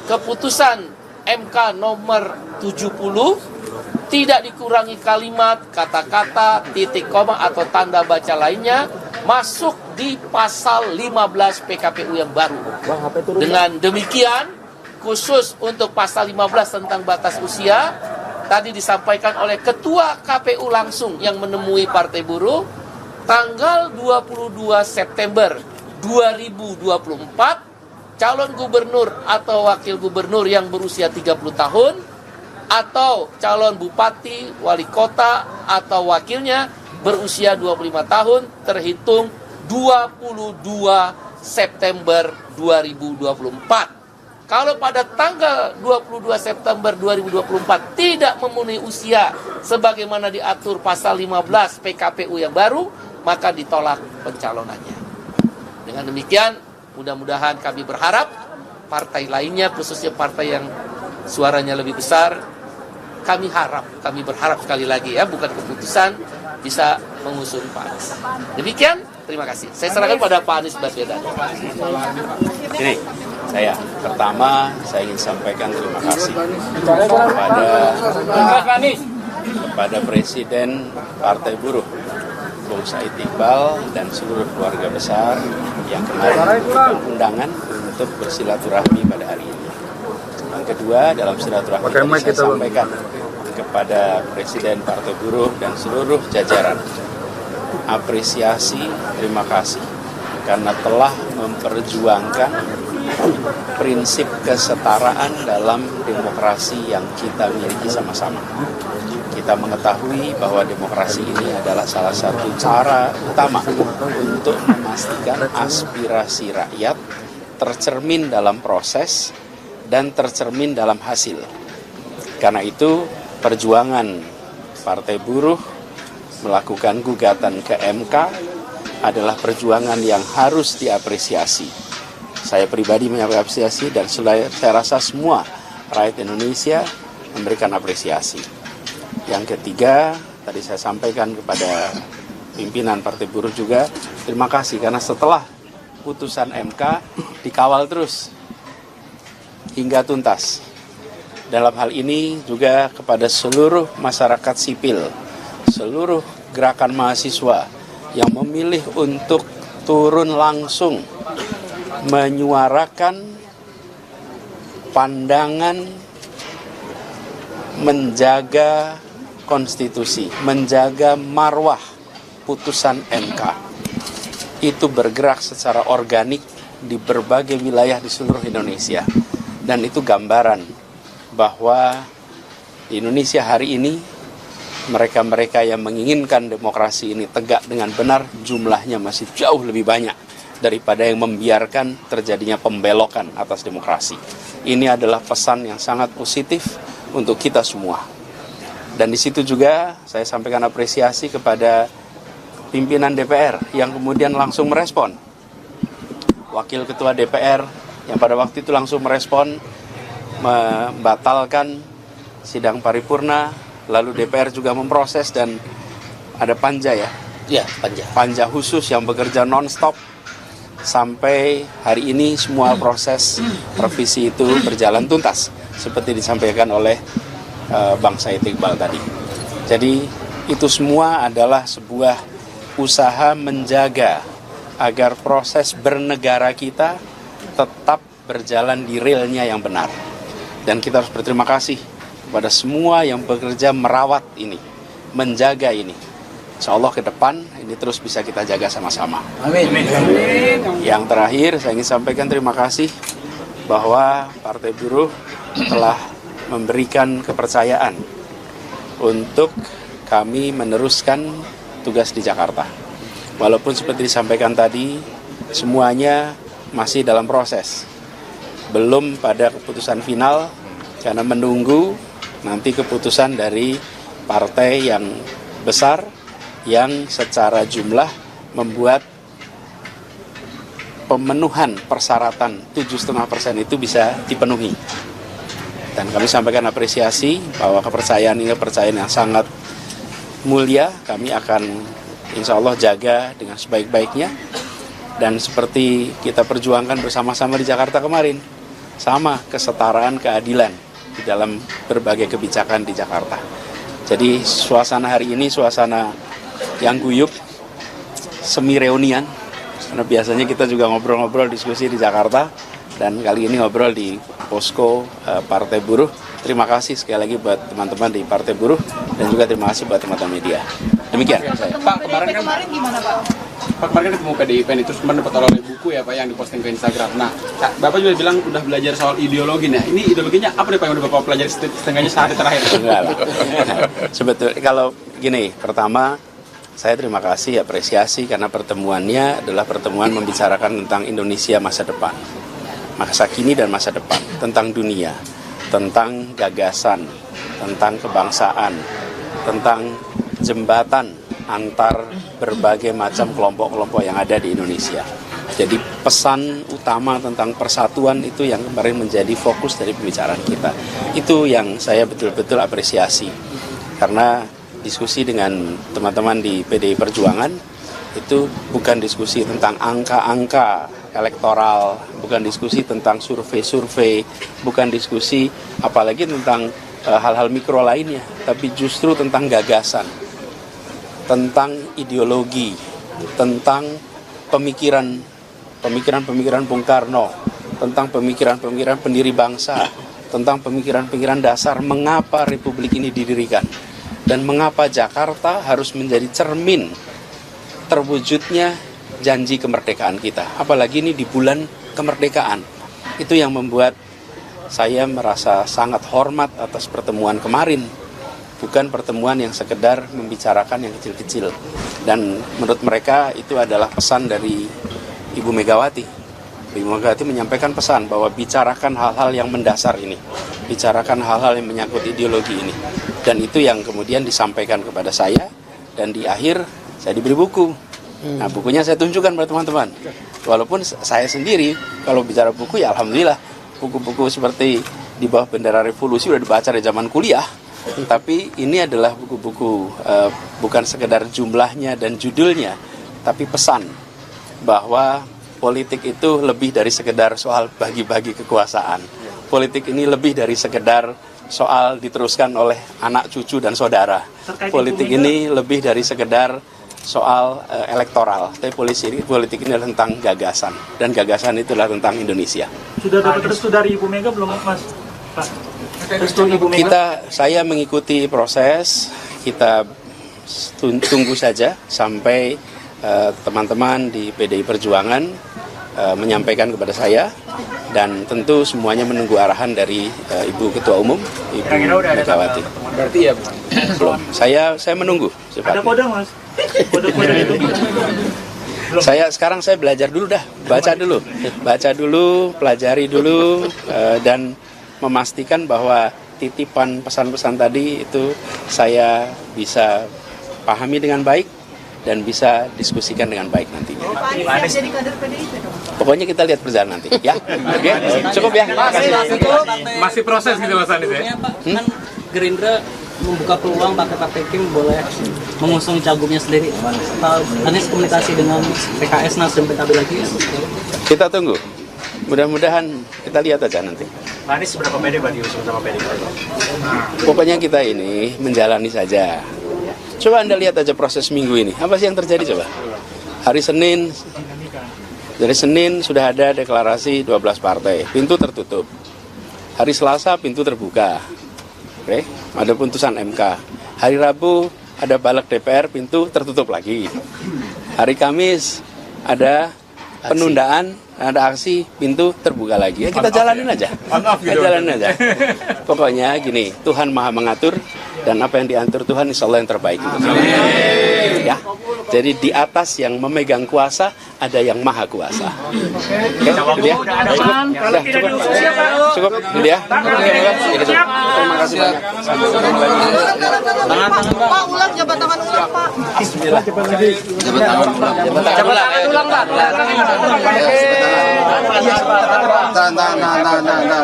keputusan MK nomor 70 tidak dikurangi kalimat, kata-kata, titik koma atau tanda baca lainnya, masuk di pasal 15 PKPU yang baru. Dengan demikian, khusus untuk pasal 15 tentang batas usia, tadi disampaikan oleh Ketua KPU langsung yang menemui Partai Buruh, tanggal 22 September 2024, calon gubernur atau wakil gubernur yang berusia 30 tahun, atau calon bupati, wali kota, atau wakilnya berusia 25 tahun terhitung 22 September 2024. Kalau pada tanggal 22 September 2024 tidak memenuhi usia sebagaimana diatur pasal 15 PKPU yang baru, maka ditolak pencalonannya. Dengan demikian, mudah-mudahan kami berharap partai lainnya, khususnya partai yang suaranya lebih besar, kami berharap sekali lagi ya, bukan keputusan, bisa mengusung Pak Anies. Demikian, terima kasih. Saya serahkan pada Pak Anies Baswedan. Ini pertama saya ingin sampaikan terima kasih kepada Presiden Partai Buruh Bung Said Iqbal dan seluruh keluarga besar yang kemarin memberikan undangan untuk bersilaturahmi pada hari ini. kedua, dalam silaturahmi tadi saya sampaikan kepada Presiden Partai Buruh dan seluruh jajaran apresiasi, terima kasih karena telah memperjuangkan prinsip kesetaraan dalam demokrasi yang kita miliki sama-sama. Kita mengetahui bahwa demokrasi ini adalah salah satu cara utama untuk memastikan aspirasi rakyat tercermin dalam proses dan tercermin dalam hasil. Karena itu perjuangan Partai Buruh melakukan gugatan ke MK adalah perjuangan yang harus diapresiasi. Saya pribadi mengapresiasi dan saya rasa semua rakyat Indonesia memberikan apresiasi. Yang ketiga, tadi saya sampaikan kepada pimpinan Partai Buruh juga, terima kasih karena setelah putusan MK dikawal terus hingga tuntas. Dalam hal ini juga kepada seluruh masyarakat sipil, seluruh gerakan mahasiswa yang memilih untuk turun langsung menyuarakan pandangan menjaga konstitusi, menjaga marwah putusan MK. Itu bergerak secara organik di berbagai wilayah di seluruh Indonesia. Dan itu gambaran bahwa di Indonesia hari ini mereka-mereka yang menginginkan demokrasi ini tegak dengan benar jumlahnya masih jauh lebih banyak daripada yang membiarkan terjadinya pembelokan atas demokrasi. Ini adalah pesan yang sangat positif untuk kita semua. Dan di situ juga saya sampaikan apresiasi kepada pimpinan DPR yang kemudian langsung merespon. Wakil Ketua DPR yang pada waktu itu langsung merespon, membatalkan sidang paripurna, lalu DPR juga memproses dan ada panja ya? Ya, panja. Panja khusus yang bekerja non-stop sampai hari ini semua proses revisi itu berjalan tuntas seperti disampaikan oleh Bang Said Iqbal tadi. Jadi itu semua adalah sebuah usaha menjaga agar proses bernegara kita tetap berjalan di realnya yang benar. Dan kita harus berterima kasih kepada semua yang bekerja merawat ini, menjaga ini. Insya Allah ke depan ini terus bisa kita jaga sama-sama. Amin. Yang terakhir saya ingin sampaikan terima kasih bahwa Partai Buruh telah memberikan kepercayaan untuk kami meneruskan tugas di Jakarta. Walaupun seperti disampaikan tadi, semuanya masih dalam proses. Belum pada keputusan final, karena menunggu nanti keputusan dari partai yang besar yang secara jumlah membuat pemenuhan persyaratan 7,5% itu bisa dipenuhi. Dan kami sampaikan apresiasi bahwa kepercayaan ini kepercayaan yang sangat mulia. Kami akan insya Allah jaga dengan sebaik-baiknya. Dan seperti kita perjuangkan bersama-sama di Jakarta kemarin, sama kesetaraan keadilan di dalam berbagai kebijakan di Jakarta. Jadi suasana hari ini suasana yang guyup, semi reunian, karena biasanya kita juga ngobrol-ngobrol diskusi di Jakarta, dan kali ini ngobrol di posko Partai Buruh. Terima kasih sekali lagi buat teman-teman di Partai Buruh, dan juga terima kasih buat teman-teman media. Demikian saya. Pak, kemarin gimana Pak? Pak kemarin ketemu PDIP nih, terus kemarin dapat oleh buku ya Pak yang diposting ke Instagram. Nah, Bapak juga bilang udah belajar soal ideologi. Nah, ini ideologinya apa nih Pak yang udah Bapak pelajari setengahnya sehari terakhir? Enggak lah. Sebetulnya kalau gini, pertama saya terima kasih, apresiasi karena pertemuannya adalah pertemuan membicarakan tentang Indonesia masa depan, masa kini dan masa depan, tentang dunia, tentang gagasan, tentang kebangsaan, tentang jembatan antar berbagai macam kelompok-kelompok yang ada di Indonesia. Jadi pesan utama tentang persatuan itu yang kemarin menjadi fokus dari pembicaraan kita. Itu yang saya betul-betul apresiasi. Karena diskusi dengan teman-teman di PDI Perjuangan itu bukan diskusi tentang angka-angka elektoral, bukan diskusi tentang survei-survei, bukan diskusi apalagi tentang hal-hal mikro lainnya, tapi justru tentang gagasan, tentang ideologi, tentang pemikiran Bung Karno, tentang pemikiran pendiri bangsa, tentang pemikiran-pemikiran dasar mengapa Republik ini didirikan dan mengapa Jakarta harus menjadi cermin terwujudnya janji kemerdekaan kita. Apalagi ini di bulan kemerdekaan. Itu yang membuat saya merasa sangat hormat atas pertemuan kemarin. Bukan pertemuan yang sekedar membicarakan yang kecil-kecil. Dan menurut mereka itu adalah pesan dari Ibu Megawati. Ibu Megawati menyampaikan pesan bahwa bicarakan hal-hal yang mendasar ini. Bicarakan hal-hal yang menyangkut ideologi ini. Dan itu yang kemudian disampaikan kepada saya. Dan di akhir saya diberi buku. Nah, bukunya saya tunjukkan pada teman-teman. Walaupun saya sendiri kalau bicara buku ya alhamdulillah buku-buku seperti Di Bawah Bendera Revolusi udah dibaca dari zaman kuliah. Tapi ini adalah buku-buku bukan sekedar jumlahnya dan judulnya, tapi pesan bahwa politik itu lebih dari sekedar soal bagi-bagi kekuasaan. Politik ini lebih dari sekedar soal diteruskan oleh anak, cucu, dan saudara. Politik ini lebih dari sekedar soal elektoral. Tapi politik ini adalah tentang gagasan. Dan gagasan itu adalah tentang Indonesia. Sudah dapat restu dari Ibu Mega belum, Mas? Pak? Restu Ibu Mega? Saya mengikuti proses, kita tunggu saja sampai teman-teman di PDI Perjuangan menyampaikan kepada saya, dan tentu semuanya menunggu arahan dari Ibu Ketua Umum, Ibu Megawati. Berarti ya Belum. Saya menunggu. Ada kode, Mas? Kode-kode itu? Sekarang saya belajar dulu dah, baca dulu, pelajari dulu, dan memastikan bahwa titipan pesan-pesan tadi itu saya bisa pahami dengan baik dan bisa diskusikan dengan baik nantinya. Pak Anies jadi kader PDIP dong? Pokoknya kita lihat perjalanan nanti, ya. Oke, cukup ya. masih proses gitu Mas Anies ya? Pak, kan Gerindra membuka peluang partai-partai Kim boleh mengusung cagupnya sendiri. Pak Anies komunikasi dengan PKS, Nasdem, PKB lagi? Kita tunggu. Mudah-mudahan kita lihat aja nanti. Pak Anies seberapa pede Pak diusung sama PDIP? Pokoknya kita ini menjalani saja. Coba Anda lihat aja proses minggu ini. Apa sih yang terjadi coba? Dari Senin sudah ada deklarasi 12 partai. Pintu tertutup. Hari Selasa pintu terbuka. Oke, ada putusan MK. Hari Rabu ada balik DPR, pintu tertutup lagi. Hari Kamis ada penundaan, ada aksi, pintu terbuka lagi. Ya kita jalanin aja. Kita jalanin aja. Pokoknya gini, Tuhan Maha mengatur dan apa yang diatur Tuhan insya Allah yang terbaik. Ya. Jadi di atas yang memegang kuasa ada yang maha kuasa. Oke, gitu ya. Cukup, gitu ya. Terima kasih banyak. Pak, ulang jabatan ulang, Pak. Jabatan ulang,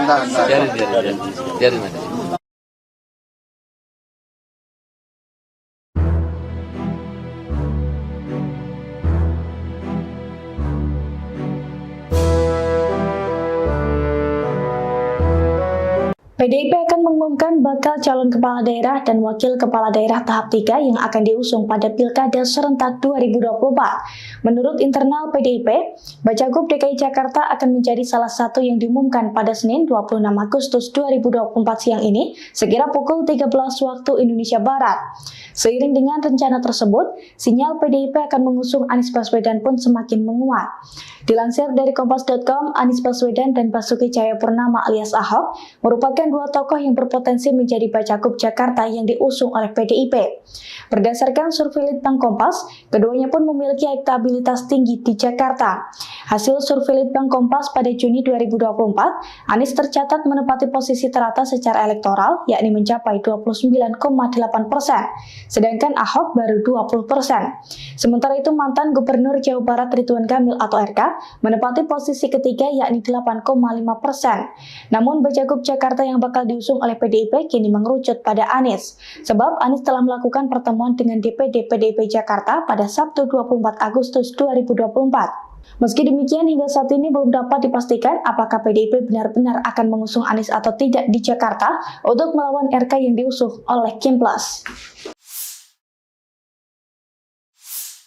Pak. Biarin. PDIP akan mengumumkan bakal calon kepala daerah dan wakil kepala daerah tahap 3 yang akan diusung pada Pilkada serentak 2024. Menurut internal PDIP, Bacagub DKI Jakarta akan menjadi salah satu yang diumumkan pada Senin 26 Agustus 2024 siang ini, sekira pukul 13 waktu Indonesia Barat. Seiring dengan rencana tersebut, sinyal PDIP akan mengusung Anies Baswedan pun semakin menguat. Dilansir dari Kompas.com, Anies Baswedan dan Basuki Cahayapurnama alias Ahok merupakan dua tokoh yang berpotensi menjadi Bacagub Jakarta yang diusung oleh PDIP. Berdasarkan survei Litbang Kompas, keduanya pun memiliki elektabilitas tinggi di Jakarta. Hasil survei Litbang Kompas pada Juni 2024, Anies tercatat menempati posisi teratas secara elektoral, yakni mencapai 29,8%, sedangkan Ahok baru 20%. Sementara itu mantan Gubernur Jawa Barat Ridwan Kamil atau RK menempati posisi ketiga, yakni 8,5%. Namun Bacagub Jakarta yang bakal diusung oleh PDIP kini mengerucut pada Anies, sebab Anies telah melakukan pertemuan dengan DPD PDIP Jakarta pada Sabtu 24 Agustus 2024. Meski demikian, hingga saat ini belum dapat dipastikan apakah PDIP benar-benar akan mengusung Anies atau tidak di Jakarta untuk melawan RK yang diusung oleh Kim Plus.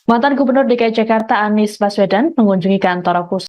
Mantan Gubernur DKI Jakarta Anies Baswedan mengunjungi kantor pusat